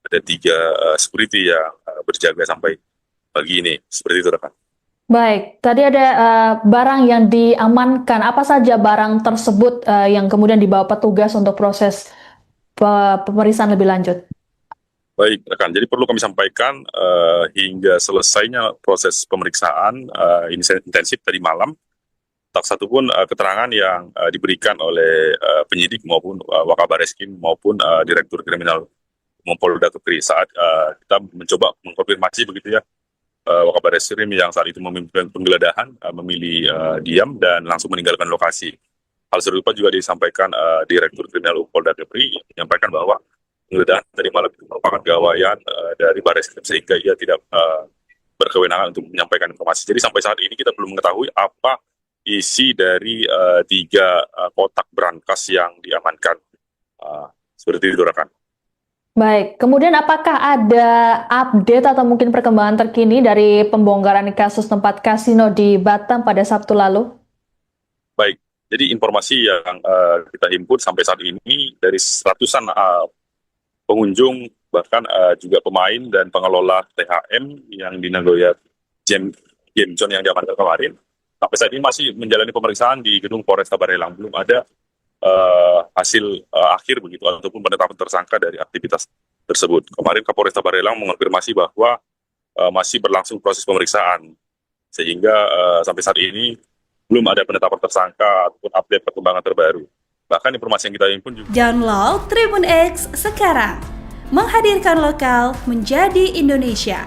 Ada 3 security yang berjaga sampai pagi ini. Seperti itu, rekan. Baik, tadi ada barang yang diamankan. Apa saja barang tersebut yang kemudian dibawa petugas untuk proses pemeriksaan lebih lanjut? Baik, rekan. Jadi perlu kami sampaikan hingga selesainya proses pemeriksaan ini intensif tadi malam, tak satu pun keterangan yang diberikan oleh penyidik maupun Wakabareskrim maupun Direktur Kriminal Umum Polda Kepri saat kita mencoba mengkonfirmasi begitu ya. Wakabareskrim yang saat itu memimpin penggeledahan memilih diam dan langsung meninggalkan lokasi. Hal serupa juga disampaikan Direktur Kriminal Umum Polda Kepri, menyampaikan bahwa penggeledahan tadi malam itu merupakan gawaian dari Bareskrim sehingga ia tidak berkewenangan untuk menyampaikan informasi. Jadi sampai saat ini kita belum mengetahui apa isi dari 3 kotak berangkas yang diamankan. Seperti itu, rekan. Baik, kemudian apakah ada update atau mungkin perkembangan terkini dari pembongkaran kasus tempat kasino di Batam pada Sabtu lalu? Baik, jadi informasi yang kita himpun sampai saat ini dari ratusan pengunjung, bahkan juga pemain dan pengelola THM yang di Nagoya Game Zone yang diamankan kemarin, sampai saat ini masih menjalani pemeriksaan di gedung Polresta Barelang. Belum ada hasil akhir begitu ataupun penetapan tersangka dari aktivitas tersebut. Kemarin Kapolresta Barelang mengonfirmasi bahwa masih berlangsung proses pemeriksaan, sehingga sampai saat ini belum ada penetapan tersangka ataupun update perkembangan terbaru. Bahkan informasi yang kita himpun juga. Download Tribun X sekarang, menghadirkan lokal menjadi Indonesia.